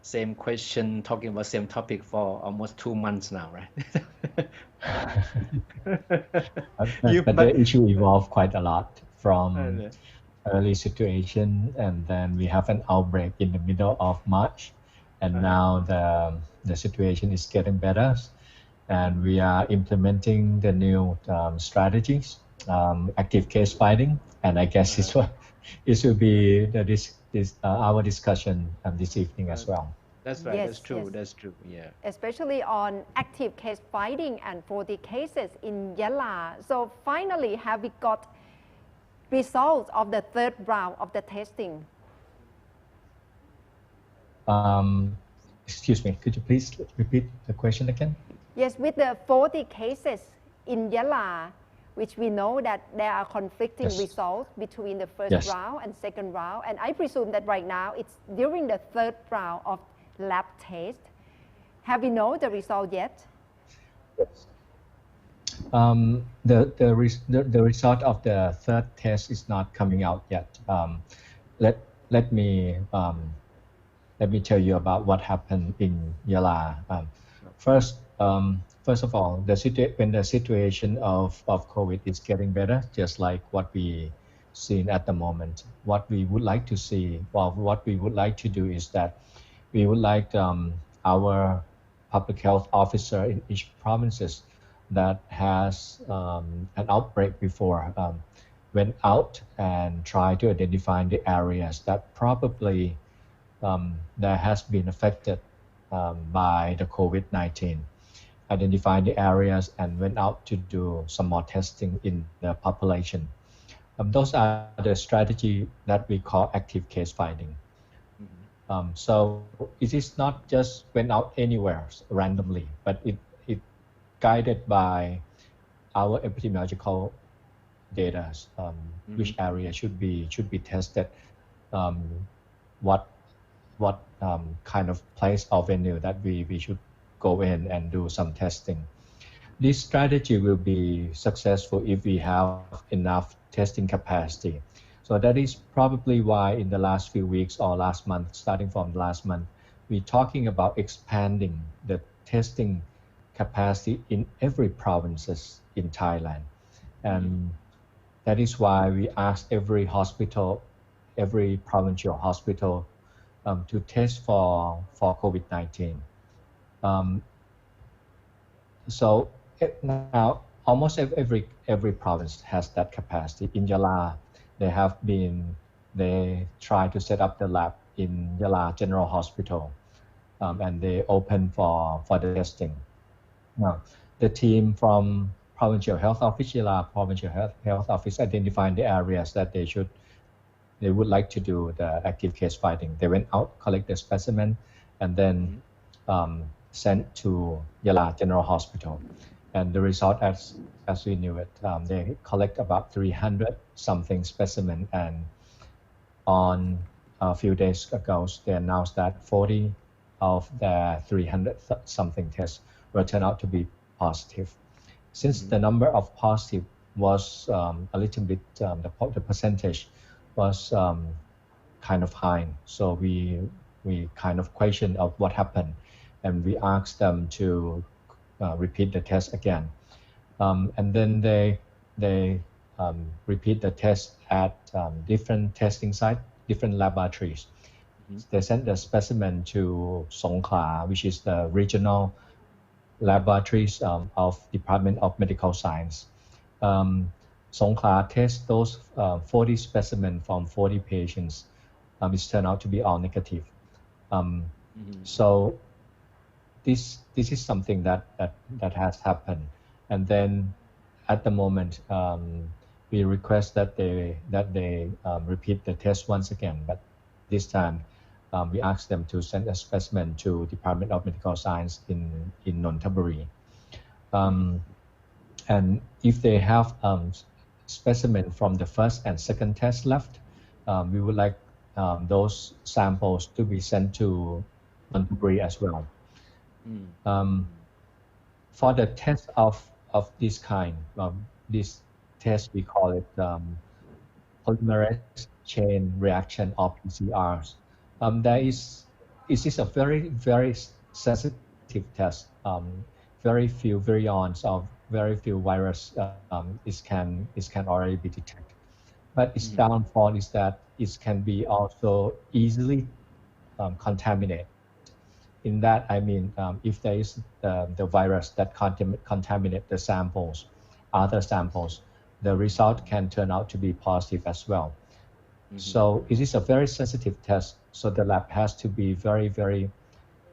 same question, talking about same topic for almost 2 months now, right? but the issue evolved quite a lot from early situation, and then we have an outbreak in the middle of March, and now the situation is getting better, and we are implementing the new strategies, active case finding, and I guess this will be our discussion this evening as well. That's right. Yes, that's true. yes. That's true. Yeah. Especially on active case finding and 40 cases in Yala. So finally, have we got results of the third round of the testing? Excuse me, could you please repeat the question again? Yes, with the 40 cases in Yala, which we know that there are conflicting Yes. results between the first Yes. round and second round. And I presume that right now it's during the third round of lab test. Have we know the result yet? The result of the third test is not coming out yet. Let me tell you about what happened in Yala. First of all, when the situation of COVID is getting better, just like what we seen at the moment, what we would like to see, or what we would like to do is that we would like our public health officer in each provinces that has an outbreak before went out and try to identify the areas that probably that has been affected by the COVID-19. Identify the areas and went out to do some more testing in the population. Those are the strategy that we call active case finding. So it is not just went out anywhere randomly, but it guided by our epidemiological data, which area should be tested, what kind of place or venue that we should go in and do some testing. This strategy will be successful if we have enough testing capacity. So that is probably why in the last few weeks or last month, starting from last month, we're talking about expanding the testing capacity in every provinces in Thailand. And that is why we asked every hospital, every provincial hospital to test for COVID-19. So now almost every province has that capacity. In Yala, they try to set up the lab in Yala General Hospital, and they open for the testing. Now, the team from Provincial Health Office, Yala Provincial Health Office, identified the areas that they would like to do the active case finding. They went out, collect the specimen, and then sent to Yala General Hospital. And the result, as we knew it, they collect about 300 something specimen, and on a few days ago, they announced that 40 of the 300 something tests will turn out to be positive. Since the number of positive was a little bit, the percentage was kind of high, so we kind of questioned of what happened, and we asked them to repeat the test again. And then they they repeat the test at different testing sites, different laboratories. They sent the specimen to Songkhla, which is the regional laboratories of Department of Medical Science. Songkhla test those 40 specimens from 40 patients. It's turned out to be all negative. So this is something that has happened. And then at the moment, we request that they repeat the test once again. But this time, we asked them to send a specimen to Department of Medical Science in Nonthaburi. And if they have specimen from the first and second test left, we would like those samples to be sent to Nonthaburi as well. For the test of this kind, this test we call it polymerase chain reaction or PCRs. It is a very sensitive test. Very few virions of very few virus can already be detected. But its downfall is that it can be also easily contaminated. In that, I mean, if there is the virus that contaminate the samples, other samples, the result can turn out to be positive as well. So it is a very sensitive test. So the lab has to be very,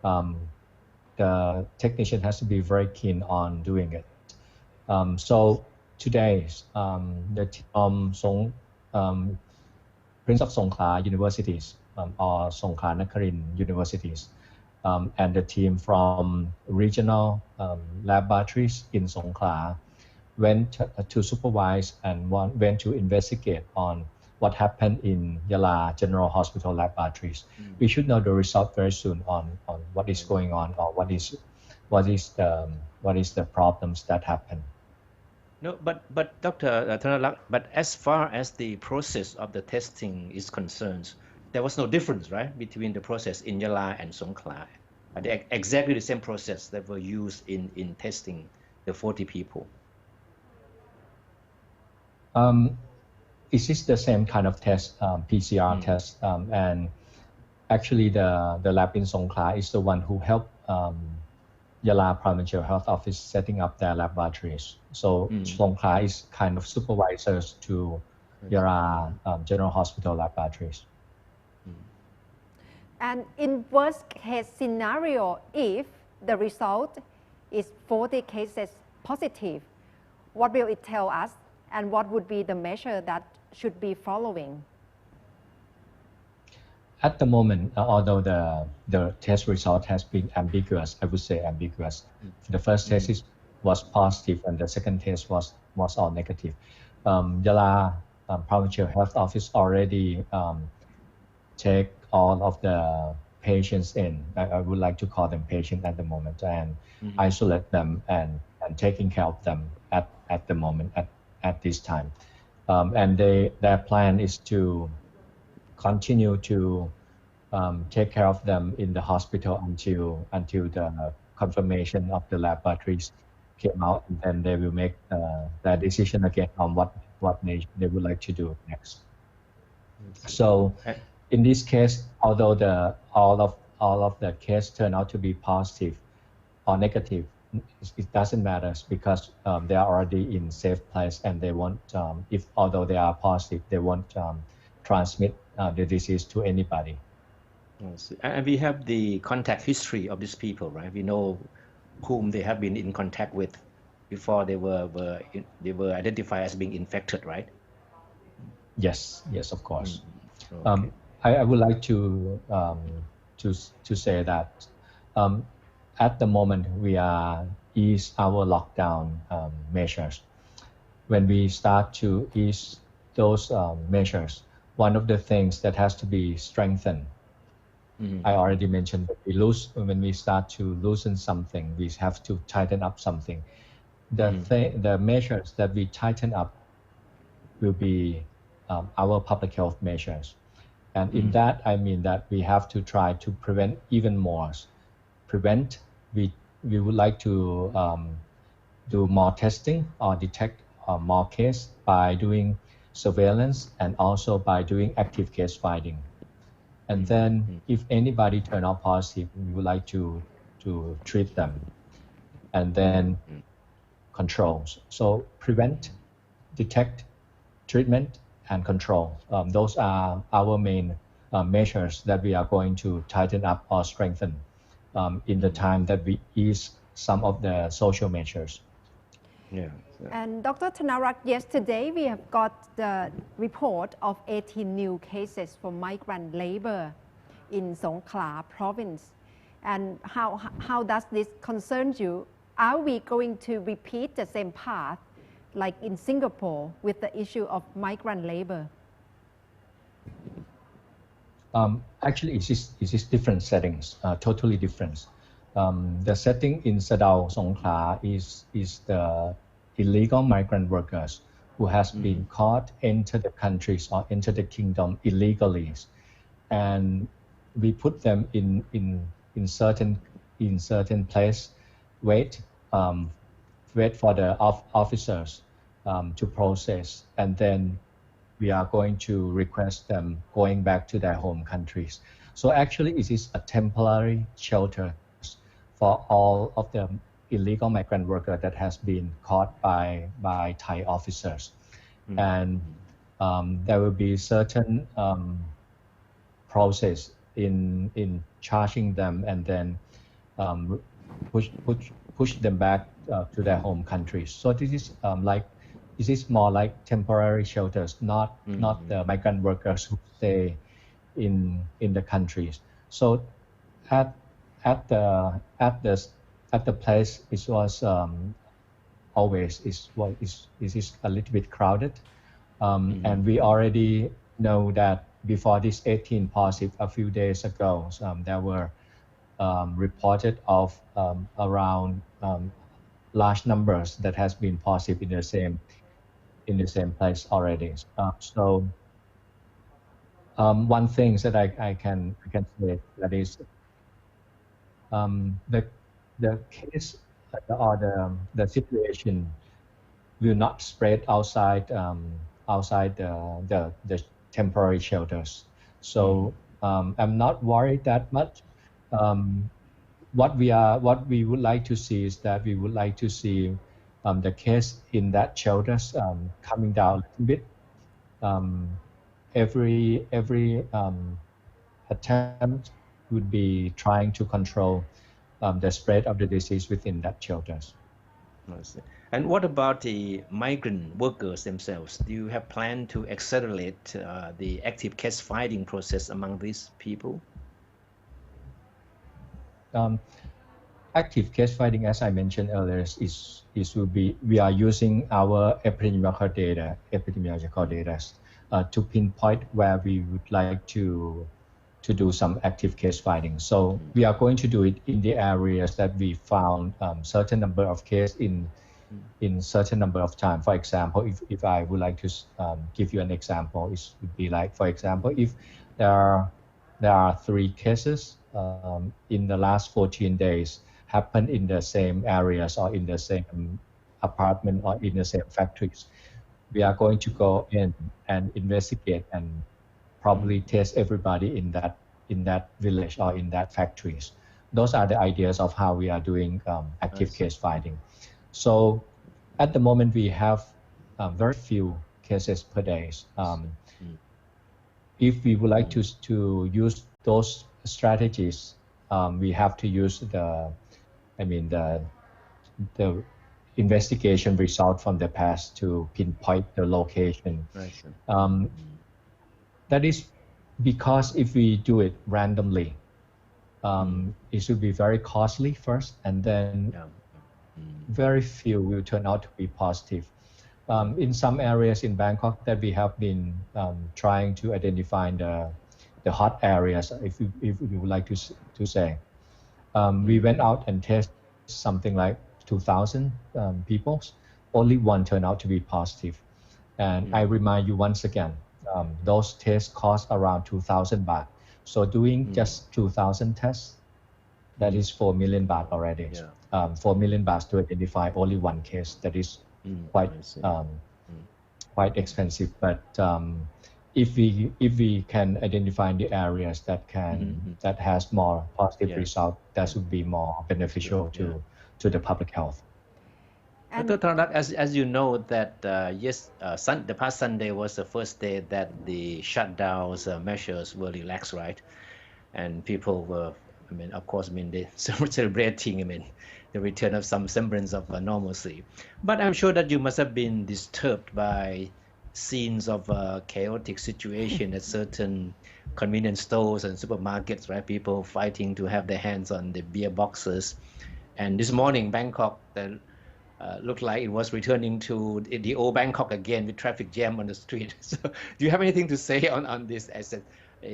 the technician has to be very keen on doing it. So today, the Prince of Songkhla universities or Songkhla Nakarin universities and the team from regional laboratories in Songkhla went to supervise and went to investigate on what happened in Yala General Hospital laboratories. We should know the result very soon on what is going on or what is the problems that happen. No, but Dr. Tanarak, but as far as the process of the testing is concerned, there was no difference, right, between the process in Yala and Songkhla. Are they exactly the same process that were used in testing the 40 people? It is the same kind of test, PCR test, and actually the lab in Songkhla is the one who helped Yala Provincial Health Office setting up their laboratories. So Songkhla is kind of supervisors to Yala General Hospital laboratories. And in worst case scenario, if the result is 40 cases positive, what will it tell us? And what would be the measure that should be following? At the moment, although the test result has been ambiguous, I would say ambiguous. The first test was positive and the second test was all negative. Yala Provincial Health Office already take all of the patients in. I would like to call them patients at the moment and isolate them and taking care of them at the moment at this time. And their plan is to continue to take care of them in the hospital until the confirmation of the laboratories came out, and then they will make their decision again on what they would like to do next. So in this case, although all of the case turned out to be positive or negative, it doesn't matter because they are already in safe place and they won't, although they are positive, they won't transmit the disease to anybody. And we have the contact history of these people, right? We know whom they have been in contact with before they were identified as being infected, right? Yes, of course. Okay. I would like to say that at the moment we are ease our lockdown measures. When we start to ease those measures, one of the things that has to be strengthened. I already mentioned that when we start to loosen something, we have to tighten up something. The measures that we tighten up will be our public health measures. And in that, I mean that we have to try to prevent even more. We would like to do more testing or detect more case by doing surveillance and also by doing active case finding. And then if anybody turn out positive, we would like to treat them and then controls. So prevent, detect, treatment, and control. Those are our main measures that we are going to tighten up or strengthen in the time that we ease some of the social measures. Yeah. And Dr. Tanarak, yesterday we have got the report of 18 new cases for migrant labor in Songkhla province. And how does this concern you? Are we going to repeat the same path like in Singapore with the issue of migrant labor? Actually, it is different settings, totally different. The setting in Sadao, Songkhla is the illegal migrant workers who has been caught enter the countries or enter the kingdom illegally, and we put them in certain place, wait for the officers to process, and then we are going to request them going back to their home countries. So actually, it is a temporary shelter for all of the illegal migrant worker that has been caught by Thai officers. And there will be certain process in charging them and then push them back to their home countries. So this is more like temporary shelters, not the migrant workers who stay in the countries. So at the place it was always is a little bit crowded, and we already know that before this 18 positive a few days ago, there were reported of around large numbers that has been positive in the same place already. So one thing that I can say that is the case or the situation will not spread outside the temporary shelters. So I'm not worried that much. What we would like to see is that we would like to see the case in that shelters coming down a little bit. Every attempt would be trying to control the spread of the disease within that shelters. And what about the migrant workers themselves? Do you have plan to accelerate the active case finding process among these people? Active case finding, as I mentioned earlier, we are using our epidemiological data to pinpoint where we would like to do some active case finding. So we are going to do it in the areas that we found certain number of cases in certain number of time. For example, if I would like to give you an example, it would be like, for example, if there are 3 cases in the last 14 days happen in the same areas or in the same apartment or in the same factories, we are going to go in and investigate and probably test everybody in that village or in that factories. Those are the ideas of how we are doing active case finding. So at the moment we have very few cases per day. If we would like to use those strategies, we have to use the investigation result from the past to pinpoint the location. That is because if we do it randomly, it should be very costly first, and then very few will turn out to be positive. In some areas in Bangkok that we have been trying to identify the hot areas, if you would like to say, we went out and tested something like 2,000 people. Only 1 turned out to be positive. And I remind you once again, those tests cost around 2,000 baht. So doing just 2,000 tests, that is 4 million baht already. 4 million baht to identify only 1 case. That is quite quite expensive. But if we can identify the areas that that has more positive result, that would be more beneficial to the public health. Dr. Tanarak, as you know that the past Sunday was the first day that the shutdowns measures were relaxed, right? And people were, of course, they celebrating, the return of some semblance of normalcy. But I'm sure that you must have been disturbed by scenes of a chaotic situation at certain convenience stores and supermarkets, right? People fighting to have their hands on the beer boxes. And this morning, Bangkok, looked like it was returning to the old Bangkok again with traffic jam on the street. So do you have anything to say on this as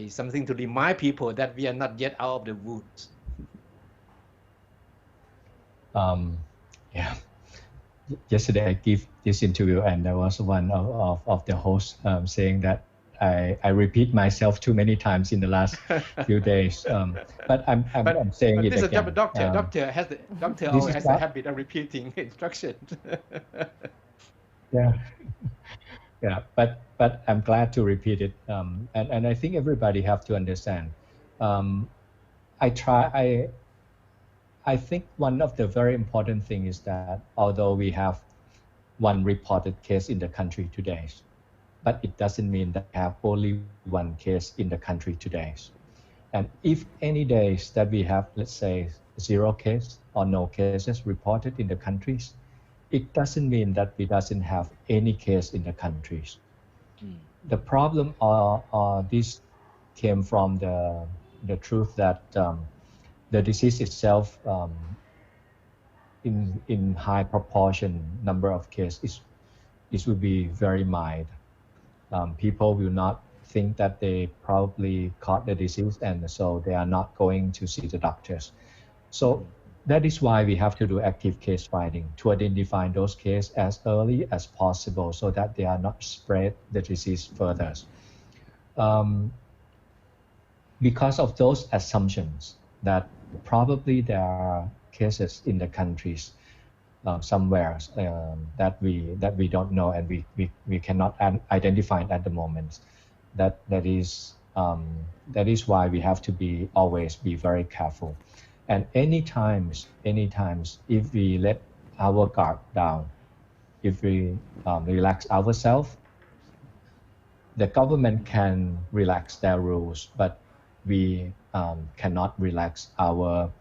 something to remind people that we are not yet out of the woods? Yeah. Yesterday I gave this interview and there was one of the hosts saying that I repeat myself too many times in the last few days. But I'm saying it again. But doctor always has a habit of repeating instructions. Yeah. But I'm glad to repeat it. And I think everybody have to understand. I think one of the very important thing is that although we have one reported case in the country today, but it doesn't mean that we have only one case in the country today. And if any days that we have, let's say, 0 case or no cases reported in the countries, it doesn't mean that we doesn't have any case in the countries. The problem this came from the truth that the disease itself in high proportion number of cases it will be very mild. People will not think that they probably caught the disease and so they are not going to see the doctors. So that is why we have to do active case finding to identify those cases as early as possible so that they are not spread the disease further. Because of those assumptions that probably there are cases in the countries somewhere that we don't know and we cannot identify at the moment. That is why we have to always be very careful. And any times if we let our guard down, if we relax ourselves, the government can relax their rules, but we cannot relax ourselves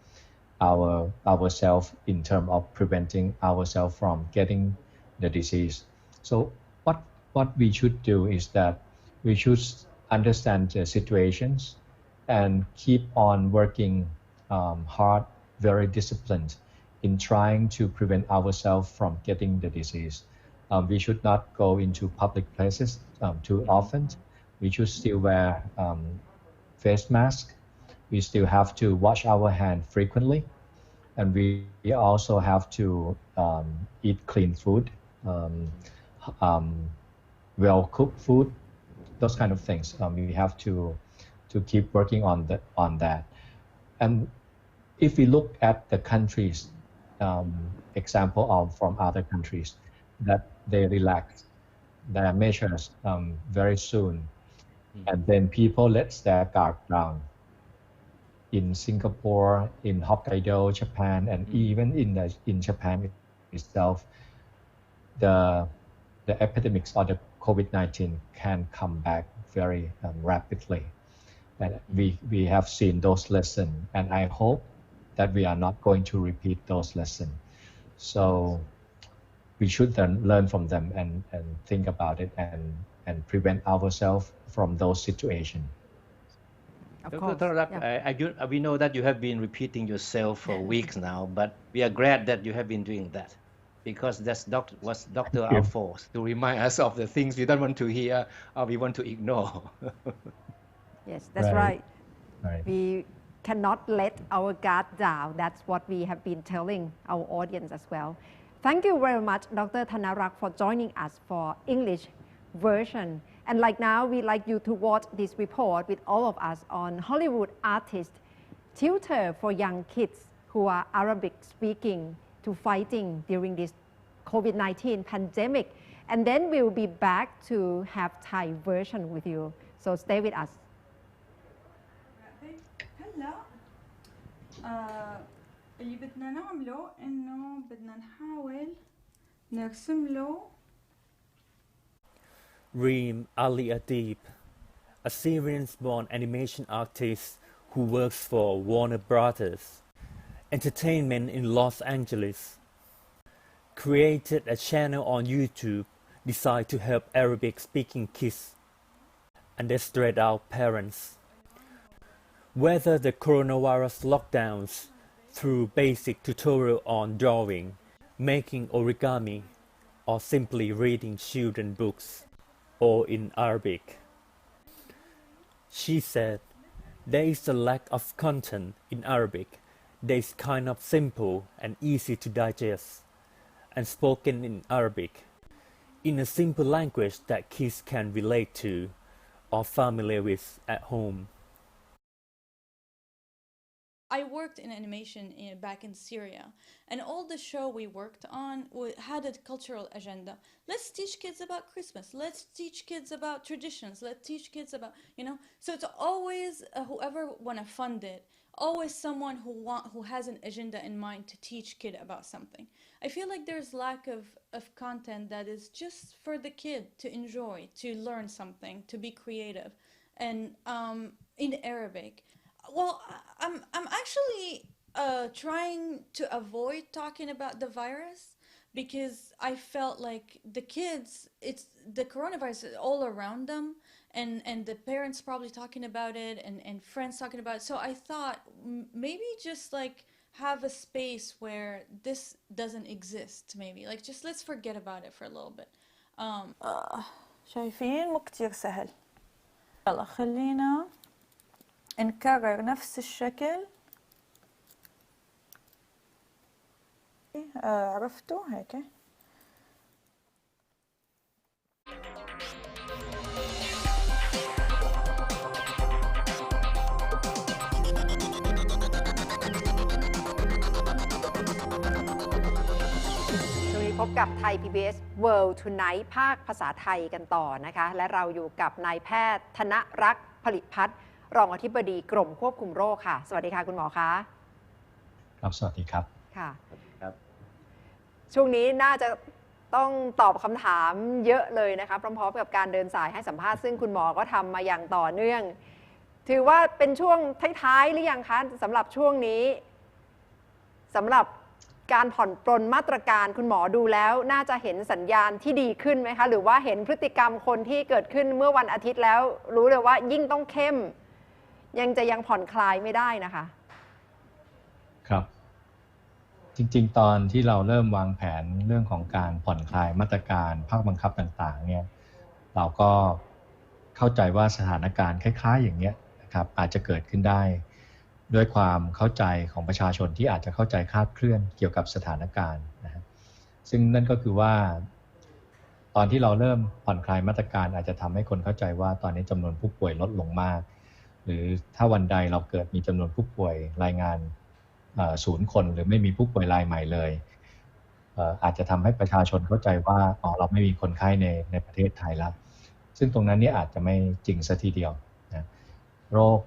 in terms of preventing ourselves from getting the disease. So what we should do is that we should understand the situations and keep on working hard, very disciplined in trying to prevent ourselves from getting the disease. We should not go into public places too often. We should still wear face mask. We still have to wash our hands frequently, and we also have to eat clean food, well-cooked food, those kind of things. We have to keep working on that. And if we look at the countries, example from other countries, that they relax their measures very soon, and then people let their guard down. In Singapore, in Hokkaido, Japan, and even in Japan itself, the epidemics or the COVID-19 can come back very rapidly. And we have seen those lessons, and I hope that we are not going to repeat those lessons. So we should then learn from them and think about it and prevent ourselves from those situations. Dr. Tanarak, we know that you have been repeating yourself for weeks now, but we are glad that you have been doing that, because that's was Dr. our force to remind us of the things we don't want to hear or we want to ignore. Yes, that's right. We cannot let our guard down. That's what we have been telling our audience as well. Thank you very much, Dr. Tanarak, for joining us for English version. And like now, we'd like you to watch this report with all of us on Hollywood artist, tutor for young kids who are Arabic speaking to fighting during this COVID-19 pandemic, and then we'll be back to have Thai version with you. So stay with us. هلا اللي بدنا نعمله إنه بدنا نحاول نرسم له Reem Ali Adib, a Syrian-born animation artist who works for Warner Brothers Entertainment in Los Angeles, created a channel on YouTube designed to help Arabic-speaking kids and their stressed-out parents weather the coronavirus lockdowns through basic tutorial on drawing, making origami, or simply reading children books, or in Arabic. She said, there is a lack of content in Arabic that is kind of simple and easy to digest, and spoken in Arabic, in a simple language that kids can relate to or familiar with at home. I worked in animation back in Syria, and all the show we worked on had a cultural agenda. Let's teach kids about Christmas. Let's teach kids about traditions. Let's teach kids about, So it's always whoever want to fund it, always someone who has an agenda in mind to teach kid about something. I feel like there's lack of content that is just for the kid to enjoy, to learn something, to be creative, and in Arabic. Well, I'm actually trying to avoid talking about the virus because I felt like the kids, it's the coronavirus is all around them, and the parents probably talking about it, and friends talking about it. So I thought maybe just like have a space where this doesn't exist, maybe like just let's forget about it for a little bit. شايفين مو كتير سهل. يلا خلينا نكرر نفس الشكل. عرفتوا هيك.พบกับไทย PBS World Tonight ภาคภาษาไทยกันต่อนะคะและเราอยู่กับนายแพทย์ธนรักษ์ผลิตพัฒน์รองอธิบดีกรมควบคุมโรคค่ะสวัสดีค่ะคุณหมอคะครับสวัสดีครับค่ะครับช่วงนี้น่าจะต้องตอบคำถามเยอะเลยนะคะพร้อมๆกับการเดินสายให้สัมภาษณ์ซึ่งคุณหมอก็ทำมาอย่างต่อเนื่องถือว่าเป็นช่วงท้ายๆหรือยังคะสำหรับช่วงนี้สำหรับการผ่อนปรนมาตรการคุณหมอดูแล้วน่าจะเห็นสัญญาณที่ดีขึ้นไหมคะหรือว่าเห็นพฤติกรรมคนที่เกิดขึ้นเมื่อวันอาทิตย์แล้วรู้เลยว่ายิ่งต้องเข้มยังผ่อนคลายไม่ได้นะคะครับจริงๆตอนที่เราเริ่มวางแผนเรื่องของการผ่อนคลายมาตรการภาคบังคับต่างๆเนี่ยเราก็เข้าใจว่าสถานการณ์คล้ายๆอย่างเงี้ยนะครับอาจจะเกิดขึ้นได้ด้วยความเข้าใจของประชาชนที่อาจจะเข้าใจคลาดเคลื่อนเกี่ยวกับสถานการณ์นะฮะซึ่งนั่นก็คือว่าตอนที่เราเริ่มผ่อนคลายมาตรการอาจจะทำให้คนเข้าใจว่าตอนนี้จำนวนผู้ป่วยลดลงมากหรือถ้าวันใดเราเกิดมีจำนวนผู้ป่วยรายงาน0 คนหรือไม่มีผู้ป่วยรายใหม่เลยอาจจะทำให้ประชาชนเข้าใจว่าเราไม่มีคนไข้ในประเทศไทยแล้วซึ่งตรงนั้นเนี่ยอาจจะไม่จริงซะทีเดียวนะโรค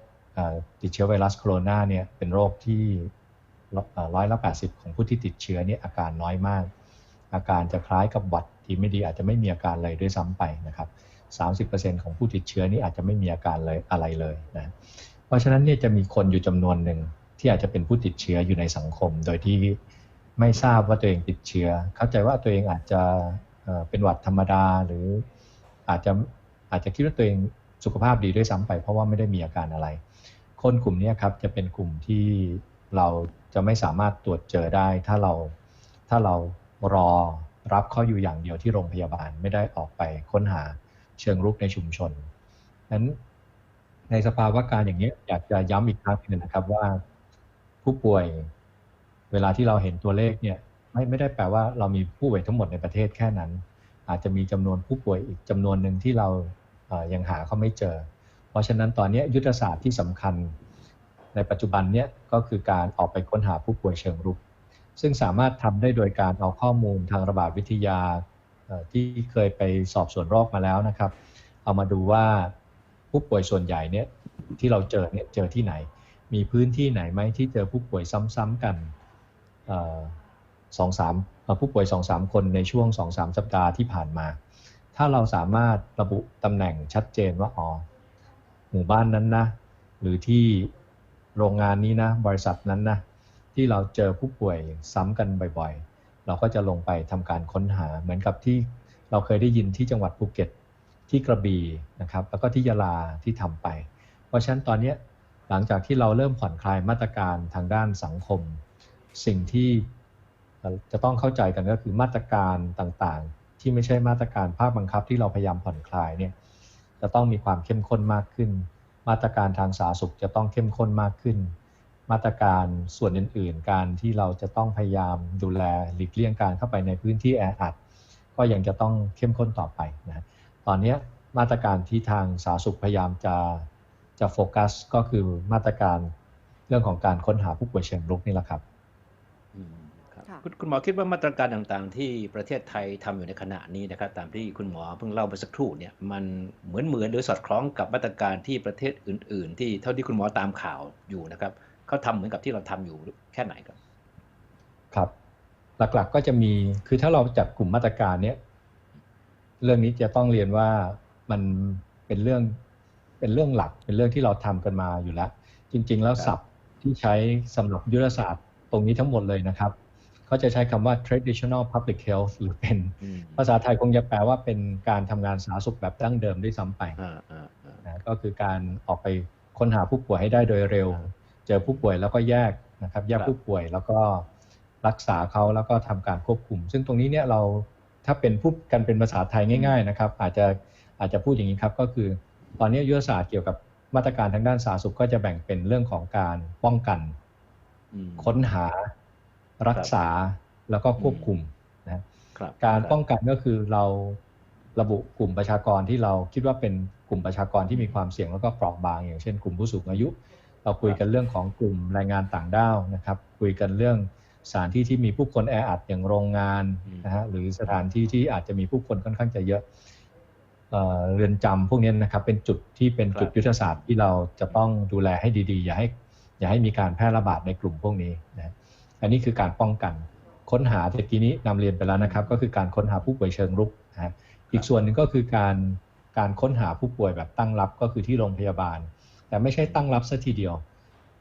ติดเชื้อไวรัสโคโรนาเนี่ยเป็นโรคที่80%ของผู้ที่ติดเชื้อเนี่ยอาการน้อยมากอาการจะคล้ายกับหวัดที่ไม่ดีอาจจะไม่มีอาการเลยด้วยซ้ำไปนะครับ 30% ของผู้ติดเชื้อนี่อาจจะไม่มีอาการเลยอะไรเลยนะเพราะฉะนั้นเนี่ยจะมีคนอยู่จำนวนหนึ่งที่อาจจะเป็นผู้ติดเชื้ออยู่ในสังคมโดยที่ไม่ทราบว่าตัวเองติดเชื้อเข้าใจว่าตัวเองอาจจะเป็นหวัดธรรมดาหรืออาจจะคิดว่าตัวเองสุขภาพดีด้วยซ้ำไปเพราะว่าไม่ได้มีอาการอะไรคนกลุ่มนี้ครับจะเป็นกลุ่มที่เราจะไม่สามารถตรวจเจอได้ถ้าเรารอรับเขาอยู่อย่างเดียวที่โรงพยาบาลไม่ได้ออกไปค้นหาเชิงรุกในชุมชนนั้นในสภาวะการอย่างนี้อยากจะย้ำอีกครั้งนึงนะครับว่าผู้ป่วยเวลาที่เราเห็นตัวเลขเนี่ยไม่ได้แปลว่าเรามีผู้ป่วยทั้งหมดในประเทศแค่นั้นอาจจะมีจำนวนผู้ป่วยอีกจำนวนหนึ่งที่เรายังหาเขาไม่เจอเพราะฉะนั้นตอนนี้ยุทธศาสตร์ที่สำคัญในปัจจุบันนี้ก็คือการออกไปค้นหาผู้ป่วยเชิงรุก ซึ่งสามารถทำได้โดยการเอาข้อมูลทางระบาดวิทยาที่เคยไปสอบสวนโรคมาแล้วนะครับเอามาดูว่าผู้ป่วยส่วนใหญ่เนี่ยที่เราเจอเนี่ยเจอที่ไหนมีพื้นที่ไหนไหมที่เจอผู้ป่วยซ้ำๆกันผู้ป่วย 2-3 คนในช่วง 2-3 สัปดาห์ที่ผ่านมาถ้าเราสามารถระบุตำแหน่งชัดเจนว่าหมู่บ้านนั้นนะหรือที่โรงงานนี้นะบริษัทนั้นนะที่เราเจอผู้ป่วยซ้ำกันบ่อยๆเราก็จะลงไปทำการค้นหาเหมือนกับที่เราเคยได้ยินที่จังหวัดภูเก็ตที่กระบี่นะครับแล้วก็ที่ยะลาที่ทำไปเพราะฉะนั้นตอนนี้หลังจากที่เราเริ่มผ่อนคลายมาตรการทางด้านสังคมสิ่งที่จะต้องเข้าใจกันก็คือมาตรการต่างๆที่ไม่ใช่มาตรการภาคบังคับที่เราพยายามผ่อนคลายเนี่ยจะต้องมีความเข้มข้นมากขึ้นมาตรการทางสาธารณสุขจะต้องเข้มข้นมากขึ้นมาตรการส่วนอื่นๆการที่เราจะต้องพยายามดูแลหลีกเลี่ยงการเข้าไปในพื้นที่แออัดก็ยังจะต้องเข้มข้นต่อไปนะตอนนี้มาตรการที่ทางสาธารณสุขพยายามจะโฟกัสก็คือมาตรการเรื่องของการค้นหาผู้ป่วยเชิงรุกนี่แหละครับคุณหมอคิดว่ามาตรการต่างๆที่ประเทศไทยทำอยู่ในขณะนี้นะครับตามที่คุณหมอเพิ่งเล่าไปสักครู่เนี่ยมันเหมือนหรือสอดคล้องกับมาตรการที่ประเทศอื่นๆที่เท่าที่คุณหมอตามข่าวอยู่นะครับเขาทำเหมือนกับที่เราทำอยู่แค่ไหนครับครับหลักๆก็จะมีคือถ้าเราจัดกลุ่มมาตรการเนี้ยเรื่องนี้จะต้องเรียนว่ามันเป็นเรื่องหลักเป็นเรื่องที่เราทำกันมาอยู่แล้วจริงๆแล้วศัพท์ที่ใช้สำหรับยุทธศาสตร์ตรงนี้ทั้งหมดเลยนะครับเขาจะใช้คำว่า traditional public health หรือเป็นภาษาไทยคงจะแปลว่าเป็นการทำงานสาธารณสุขแบบดั้งเดิมด้วยซ้ำไปนะก็คือการออกไปค้นหาผู้ป่วยให้ได้โดยเร็วเจอผู้ป่วยแล้วก็แยกนะครับแยกผู้ป่วยแล้วก็รักษาเขาแล้วก็ทำการควบคุมซึ่งตรงนี้เนี่ยเราถ้าเป็นพูดกันเป็นภาษาไทยง่ายๆนะครับอาจจะพูดอย่างนี้ครับก็คือตอนนี้ยุทธศาสตร์เกี่ยวกับมาตรการทางด้านสาธารณสุขก็จะแบ่งเป็นเรื่องของการป้องกันค้นหารักษาแล้วก็ควบคุมนะการป้องกันก็คือเราระบุกลุ่มประชากรที่เราคิดว่าเป็นกลุ่มประชากรที่มีความเสี่ยงแล้วก็เปราะบางอย่างเช่นกลุ่มผู้สูงอายุเราคุยกันเรื่องของกลุ่มแรงงานต่างด้าวนะครับคุยกันเรื่องสถานที่ที่มีผู้คนแออัดอย่างโรงงานนะฮะหรือสถานที่ที่อาจจะมีผู้คนค่อนข้างจะเยอะเรือนจำพวกนี้นะครับเป็นจุดที่เป็นจุดยุทธศาสตร์ที่เราจะต้องดูแลให้ดีๆอย่าให้มีการแพร่ระบาดในกลุ่มพวกนี้นะอันนี้คือการป้องกันค้นหาตะกี้นี้นำเรียนไปแล้วนะครับก็คือการค้นหาผู้ป่วยเชิงรุกนะอีกส่วนหนึ่งก็คือการค้นหาผู้ป่วยแบบตั้งรับก็คือที่โรงพยาบาลแต่ไม่ใช่ตั้งรับซะทีเดียว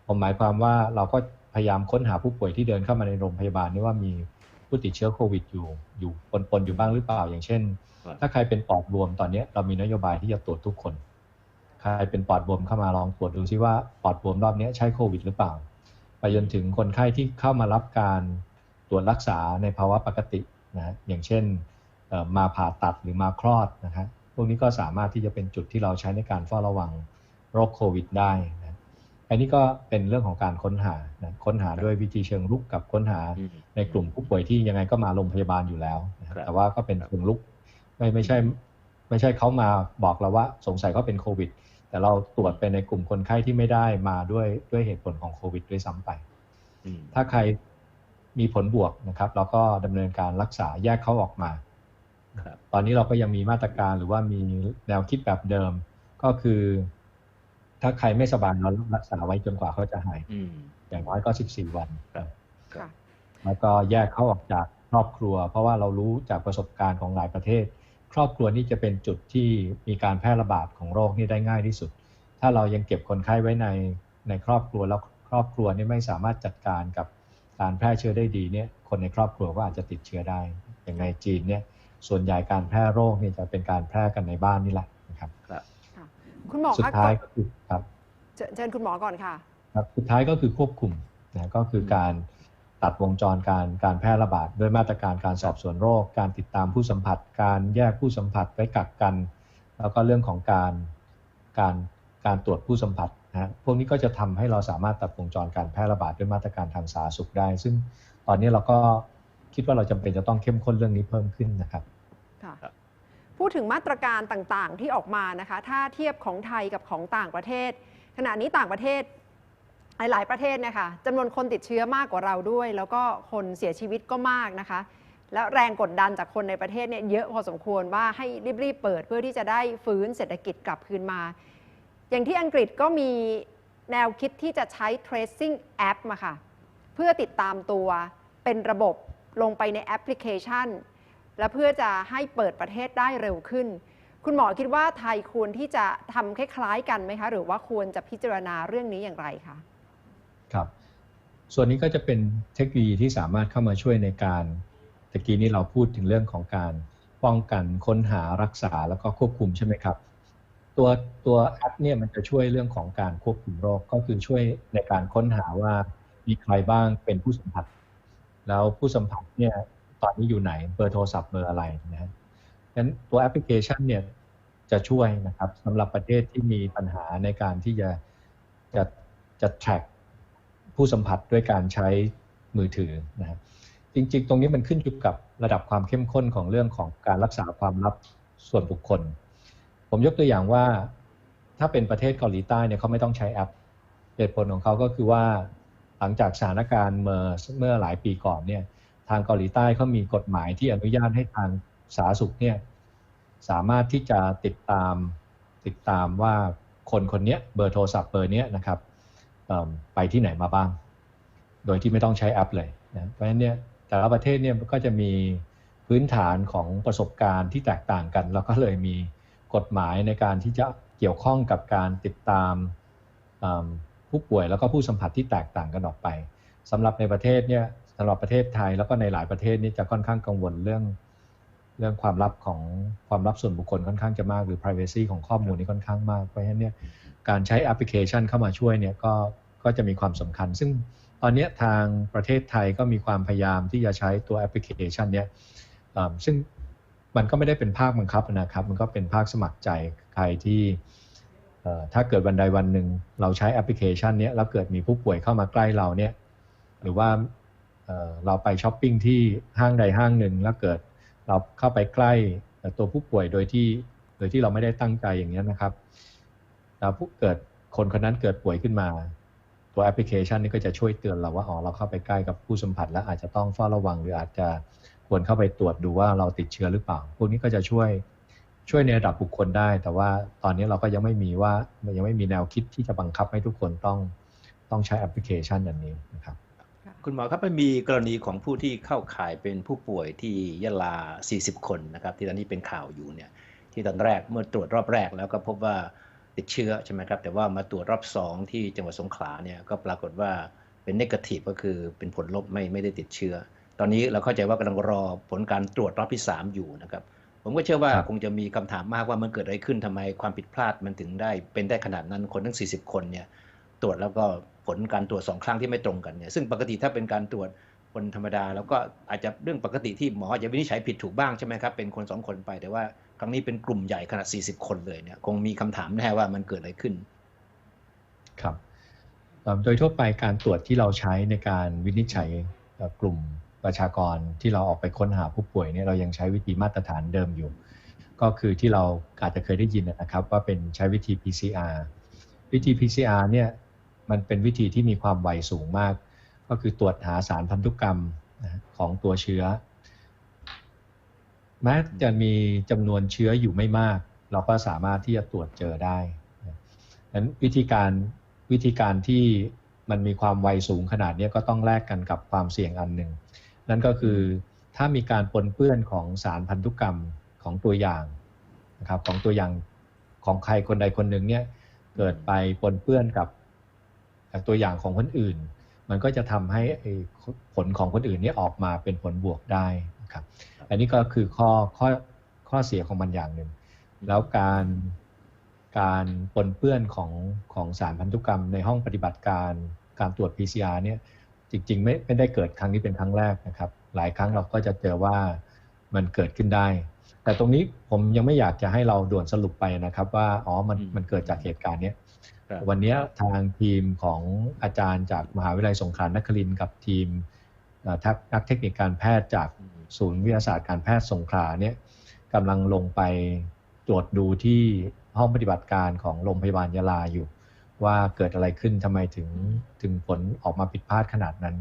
ผมหมายความว่าเราก็พยายามค้นหาผู้ป่วยที่เดินเข้ามาในโรงพยาบาลนี่ว่ามีผู้ติดเชื้อโควิดอยู่ปนอยู่บ้างหรือเปล่าอย่างเช่นถ้าใครเป็นปอดบวมตอนนี้เรามีนโยบายที่จะตรวจทุกคนใครเป็นปอดบวมเข้ามาลองตรวจดูซิว่าปอดบวมรอบนี้ใช่โควิดหรือเปล่าไปจนถึงคนไข้ที่เข้ามารับการตรวจรักษาในภาวะปกตินะอย่างเช่นมาผ่าตัดหรือมาคลอดนะครับพวกนี้ก็สามารถที่จะเป็นจุดที่เราใช้ในการเฝ้าระวังโรคโควิดได้นะอันนี้ก็เป็นเรื่องของการค้นหานะค้นหาด้วยวิธีเชิงรุกกับค้นหาในกลุ่มผู้ป่วยที่ยังไงก็มาโรงพยาบาลอยู่แล้วนะแต่ว่าก็เป็นเชิงรุกไม่ใช่เขามาบอกเราว่าสงสัยเขาเป็นโควิดแต่เราตรวจไปในกลุ่มคนไข้ที่ไม่ได้มาด้วยเหตุผลของโควิดด้วยซ้ำไปถ้าใครมีผลบวกนะครับเราก็ดำเนินการรักษาแยกเขาออกมาตอนนี้เราก็ยังมีมาตรการหรือว่ามีแนวคิดแบบเดิมก็คือถ้าใครไม่สบายเรารักษาไว้จนกว่าเขาจะหายอย่างน้อยก็14 วันแล้วก็แยกเขาออกจากครอบครัวเพราะว่าเรารู้จากประสบการณ์ของหลายประเทศครอบครัวนี่จะเป็นจุดที่มีการแพร่ระบาดของโรคนี่ได้ง่ายที่สุดถ้าเรายังเก็บคนไข้ไว้ในครอบครัวแล้วครอบครัวนี่ไม่สามารถจัดการกับการแพร่เชื้อได้ดีเนี่ยคนในครอบครัวก็อาจจะติดเชื้อได้อย่างในจีนเนี่ยส่วนใหญ่การแพร่โรคนี่จะเป็นการแพร่กันในบ้านนี่แหละนะครับคุณหมอสุดท้ายก็คือครับเชิญคุณหมอก่อนค่ะครับสุดท้ายก็คือควบคุมนะก็คือการตัดวงจรการแพร่ระบาดด้วยมาตรการการสอบสวนโรคการติดตามผู้สัมผัสการแยกผู้สัมผัสไว้กักกันแล้วก็เรื่องของการตรวจผู้สัมผัสนะพวกนี้ก็จะทำให้เราสามารถตัดวงจรการแพร่ระบาดด้วยมาตรการทางสาธารณสุขได้ซึ่งตอนนี้เราก็คิดว่าเราจำเป็นจะต้องเข้มข้นเรื่องนี้เพิ่มขึ้นนะครับพูดถึงมาตรการต่างๆที่ออกมานะคะถ้าเทียบของไทยกับของต่างประเทศขณะนี้ต่างประเทศ หลายๆประเทศนะคะจำนวนคนติดเชื้อมากกว่าเราด้วยแล้วก็คนเสียชีวิตก็มากนะคะแล้วแรงกดดันจากคนในประเทศเนี่ยเยอะพอสมควรว่าให้รีบๆเปิดเพื่อที่จะได้ฟื้นเศรษฐกิจกลับคืนมาอย่างที่อังกฤษก็มีแนวคิดที่จะใช้ tracing app มาค่ะเพื่อติดตามตัวเป็นระบบลงไปในแอปพลิเคชันและเพื่อจะให้เปิดประเทศได้เร็วขึ้นคุณหมอคิดว่าไทยควรที่จะทำคล้ายๆกันไหมคะหรือว่าควรจะพิจารณาเรื่องนี้อย่างไรคะครับส่วนนี้ก็จะเป็นเทคโนโลยีที่สามารถเข้ามาช่วยในการตะกี้นี้เราพูดถึงเรื่องของการป้องกันค้นหารักษาแล้วก็ควบคุมใช่ไหมครับตัวแอปเนี่ยมันจะช่วยเรื่องของการควบคุมโรคก็คือช่วยในการค้นหาว่ามีใครบ้างเป็นผู้สัมผัสแล้วผู้สัมผัสเนี่ยตอนนี้อยู่ไหนเบอร์โทรศัพท์เบอร์อะไรนะฮะงั้นตัวแอปพลิเคชันเนี่ยจะช่วยนะครับสำหรับประเทศที่มีปัญหาในการที่จะ track ผู้สัมผัสด้วยการใช้มือถือนะครับจริงๆตรงนี้มันขึ้นอยู่กับระดับความเข้มข้นของเรื่องของการรักษาความลับส่วนบุคคลผมยกตัวอย่างว่าถ้าเป็นประเทศเกาหลีใต้เนี่ยเขาไม่ต้องใช้แอปเหตุผลของเขาก็คือว่าหลังจากสถานการณ์เมื่อหลายปีก่อนเนี่ยทางเกาหลีใต้เขามีกฎหมายที่อนุญาตให้ทางสาธารณสุขเนี่ยสามารถที่จะติดตามว่าคนนี้เบอร์โทรศัพท์เบอร์นี้นะครับไปที่ไหนมาบ้างโดยที่ไม่ต้องใช้แอปเลยนะเพราะฉะนั้นเนี่ยแต่ละประเทศเนี่ยก็จะมีพื้นฐานของประสบการณ์ที่แตกต่างกันแล้วก็เลยมีกฎหมายในการที่จะเกี่ยวข้องกับการติดตามผู้ป่วยแล้วก็ผู้สัมผัสที่แตกต่างกันออกไปสำหรับในประเทศเนี่ยสำหรับประเทศไทยแล้วก็ในหลายประเทศนี่จะค่อนข้างกังวลเรื่องความลับส่วนบุคคลค่อนข้างจะมากหรือ privacy ของข้อมูลนี่ค่อนข้างมากเพราะฉะนั้นเนี่ยการใช้แอปพลิเคชันเข้ามาช่วยเนี่ยก็จะมีความสำคัญซึ่งตอนนี้ทางประเทศไทยก็มีความพยายามที่จะใช้ตัวแอปพลิเคชันนี้ซึ่งมันก็ไม่ได้เป็นภาคบังคับนะครับมันก็เป็นภาคสมัครใจใครที่ถ้าเกิดวันใดวันหนึ่งเราใช้แอปพลิเคชันนี้แล้วเกิดมีผู้ป่วยเข้ามาใกล้เราเนี่ยหรือว่าเราไปช้อปปิ้งที่ห้างใดห้างหนึ่งแล้วเกิดเราเข้าไปใกล้ตัวผู้ป่วยโดยที่เราไม่ได้ตั้งใจอย่างนี้นะครับแล้วเกิดคนนั้นเกิดป่วยขึ้นมาตัวแอปพลิเคชันนี้ก็จะช่วยเตือนเราว่าเราเข้าไปใกล้กับผู้สัมผัสแล้วอาจจะต้องเฝ้าระวังหรืออาจจะควรเข้าไปตรวจดูว่าเราติดเชื้อหรือเปล่าพวกนี้ก็จะช่วยในระดับบุคคลได้แต่ว่าตอนนี้เราก็ยังไม่มีแนวคิดที่จะบังคับให้ทุกคนต้องใช้แอปพลิเคชันอันนี้นะครับคุณหมอครับมันมีกรณีของผู้ที่เข้าข่ายเป็นผู้ป่วยที่ยะลา40คนนะครับที่ตอนนี้เป็นข่าวอยู่เนี่ยที่ตอนแรกเมื่อตรวจรอบแรกแล้วก็พบว่าติดเชื้อใช่ไหมครับแต่ว่ามาตรวจรอบ2ที่จังหวัดสงขลาเนี่ยก็ปรากฏว่าเป็นเนกาทีฟก็คือเป็นผลลบไม่ได้ติดเชื้อตอนนี้เราเข้าใจว่ากำลังรอผลการตรวจรอบที่3อยู่นะครับผมก็เชื่อว่าคงจะมีคำถามมากว่ามันเกิดอะไรขึ้นทำไมความผิดพลาดมันถึงได้เป็นได้ขนาดนั้นคนทั้ง40คนเนี่ยตรวจแล้วก็ผลการตรวจ2ครั้งที่ไม่ตรงกันเนี่ยซึ่งปกติถ้าเป็นการตรวจคนธรรมดาแล้วก็อาจจะเรื่องปกติที่หมอจะวินิจฉัยผิดถูกบ้างใช่ไหมครับเป็นคน2คนไปแต่ว่าครั้งนี้เป็นกลุ่มใหญ่ขนาด40คนเลยเนี่ยคงมีคำถามแน่ว่ามันเกิดอะไรขึ้นครับโดยทั่วไปการตรวจที่เราใช้ในการวินิจฉัยกลุ่มประชากรที่เราออกไปค้นหาผู้ป่วยเนี่ยเรายังใช้วิธีมาตรฐานเดิมอยู่ก็คือที่เราอาจจะเคยได้ยินนะครับว่าเป็นใช้วิธี PCR วิธี PCR เนี่ยมันเป็นวิธีที่มีความไวสูงมากก็คือตรวจหาสารพันธุกรรมของตัวเชื้อแม้จะมีจำนวนเชื้ออยู่ไม่มากเราก็สามารถที่จะตรวจเจอได้นั้นวิธีการที่มันมีความไวสูงขนาดนี้ก็ต้องแลกกันกับความเสี่ยงอันหนึ่งนั่นก็คือถ้ามีการปนเปื้อนของสารพันธุกรรมของตัวอย่างนะครับของตัวอย่างของใครคนใดคนหนึ่งเนี่ยเกิดไปปนเปื้อนกับตัวอย่างของคนอื่นมันก็จะทำให้ผลของคนอื่นนี้ออกมาเป็นผลบวกได้นะครับอันนี้ก็คือข้อเสียของมันอย่างหนึ่งแล้วการปนเปื้อนของสารพันธุกรรมในห้องปฏิบัติการตรวจ PCR เนี่ยจริงๆไม่ได้เกิดครั้งนี้เป็นครั้งแรกนะครับหลายครั้งเราก็จะเจอว่ามันเกิดขึ้นได้แต่ตรงนี้ผมยังไม่อยากจะให้เราด่วนสรุปไปนะครับว่ามันเกิดจากเหตุการณ์นี้วันนี้ทางทีมของอาจารย์จากมหาวิทยาลัยสงขลานครินทร์กับทีมนักเทคนิคการแพทย์จากศูนย์วิทยาศาสตร์การแพทย์สงขลาเนี่ยกำลังลงไปตรวจดูที่ห้องปฏิบัติการของโรงพยาบาลยะลาอยู่ ว่าเกิดอะไรขึ้นทำไมถึงผลออกมาผิดพลาดขนาดนั้น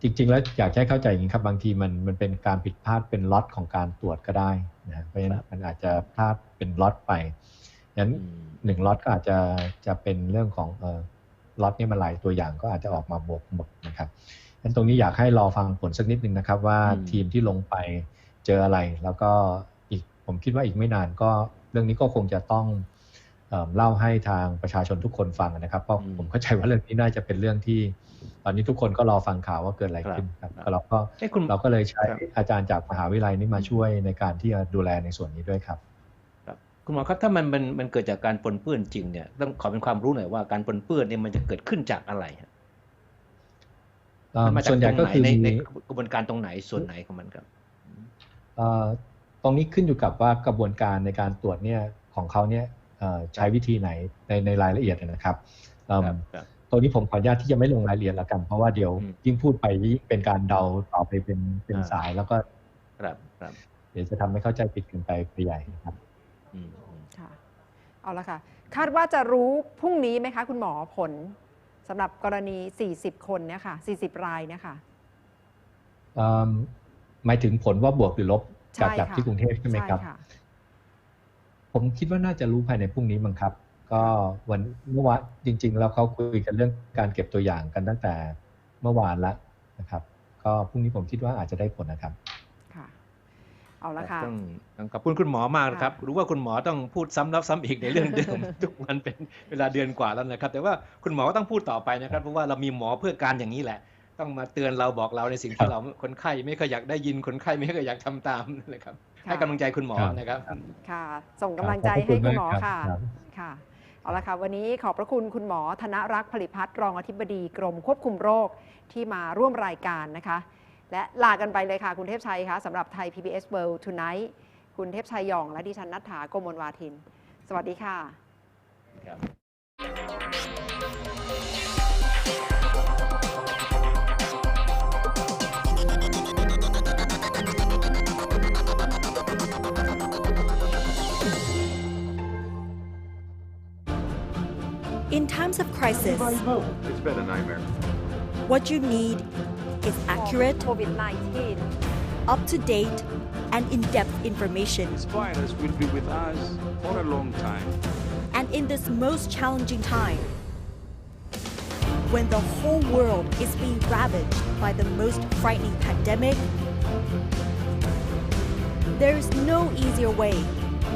จริงๆแล้วอยากให้เข้าใจอย่างนี้ครับบางทีมันเป็นการผิดพลาดเป็นล็อตของการตรวจก็ได้นะเพราะฉะนั้นมันอาจจะพลาดเป็นล็อตไปงั้น1ล็อตก็อาจจะเป็นเรื่องของล็อตนี้มันหลายตัวอย่างก็อาจจะออกมาบวกหมดนะครับงั้นตรงนี้อยากให้รอฟังผลสักนิดนึงนะครับว่าทีมที่ลงไปเจออะไรแล้วก็ผมคิดว่าอีกไม่นานก็เรื่องนี้ก็คงจะต้องเล่าให้ทางประชาชนทุกคนฟังนะครับเพราะผมเข้าใจว่าเรื่องนี้น่าจะเป็นเรื่องที่ตอนนี้ทุกคนก็รอฟังข่าวว่าเกิดอะไรขึ้นครับเราก็เลยใช้อาจารย์จากมหาวิทยาลัยนี้มาช่วยในการที่จะดูแลในส่วนนี้ด้วยครับคุณหมอครับถ้ามันเกิดจากการปนเปื้อนจริงเนี่ยต้องขอเป็นความรู้หน่อยว่าการปนเปื้อนเนี่ยมันจะเกิดขึ้นจากอะไรส่วนใหญ่ก็คือในกระบวนการตรงไหนส่วนไหนของมันครับตรงนี้ขึ้นอยู่กับว่ากระบวนการในการตรวจเนี่ยของเขาเนี่ยใช้วิธีไหนในรายละเอียดนะครับตรงนี้ผมขออนุญาตที่จะไม่ลงรายละเอียดละกันเพราะว่าเดี๋ยวยิ่งพูดไปยิ่งเป็นการเดาต่อไปเป็นสายแล้วก็เดี๋ยวจะทำให้เข้าใจผิดกันไปใหญ่ครับค่ะเอาละค่ะคาดว่าจะรู้พรุ่งนี้ไหมคะคุณหมอผลสำหรับกรณี40คนเนี่ยค่ะ40รายเนี่ยค่ะหมายถึงผลว่าบวกหรือลบจากที่กรุงเทพใช่ไหมครับผมคิดว่าน่าจะรู้ภายในพรุ่งนี้มั้งครับก็เมื่อวานจริงๆแล้วเขาคุยกันเรื่องการเก็บตัวอย่างกันตั้งแต่เมื่อวานแล้วนะครับก็พรุ่งนี้ผมคิดว่าอาจจะได้ผลนะครับค่ะเอาละค่ะต้องขอบคุณคุณหมอมากนะครับรู้ว่าคุณหมอต้องพูดซ้ำแล้วซ้ำอีกในเรื่องเดิมทุกวันเป็นเวลาเดือนกว่าแล้วนะครับแต่ว่าคุณหมอก็ต้องพูดต่อไปนะครับเพราะว่าเรามีหมอเพื่อการอย่างนี้แหละต้องมาเตือนเราบอกเราในสิ่งที่เราคนไข้ไม่เคยอยากได้ยินคนไข้ไม่เคยอยากทำตามเลยครับให้กำลังใจคุณหมอนะครับค่ะส่งกำลังใจให้คุณหมอค่ะค่ะเอาละค่ะวันนี้ขอบพระคุณคุณหมอธนรักษ์ผลิพัฒน์รองอธิบดีกรมควบคุมโรคที่มาร่วมรายการนะคะและลากันไปเลยค่ะคุณเทพชัยคะสำหรับไทย PBS World Tonight คุณเทพชัยยองและดิฉันณัฐฐา โกมลวาทินสวัสดีค่ะ In times of crisis, It's been a nightmare. what you need is accurate, COVID-19, up-to-date, and in-depth information. This virus will be with us for a long time. And in this most challenging time, when the whole world is being ravaged by the most frightening pandemic, there is no easier way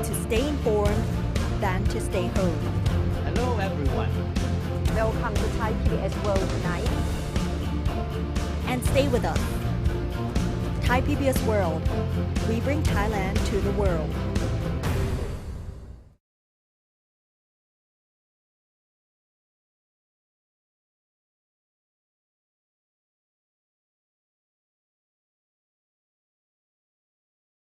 to stay informed than to stay home. Hello everyone. Welcome to Thai PBS World Tonight. And stay with us. Thai PBS World. We bring Thailand to the world.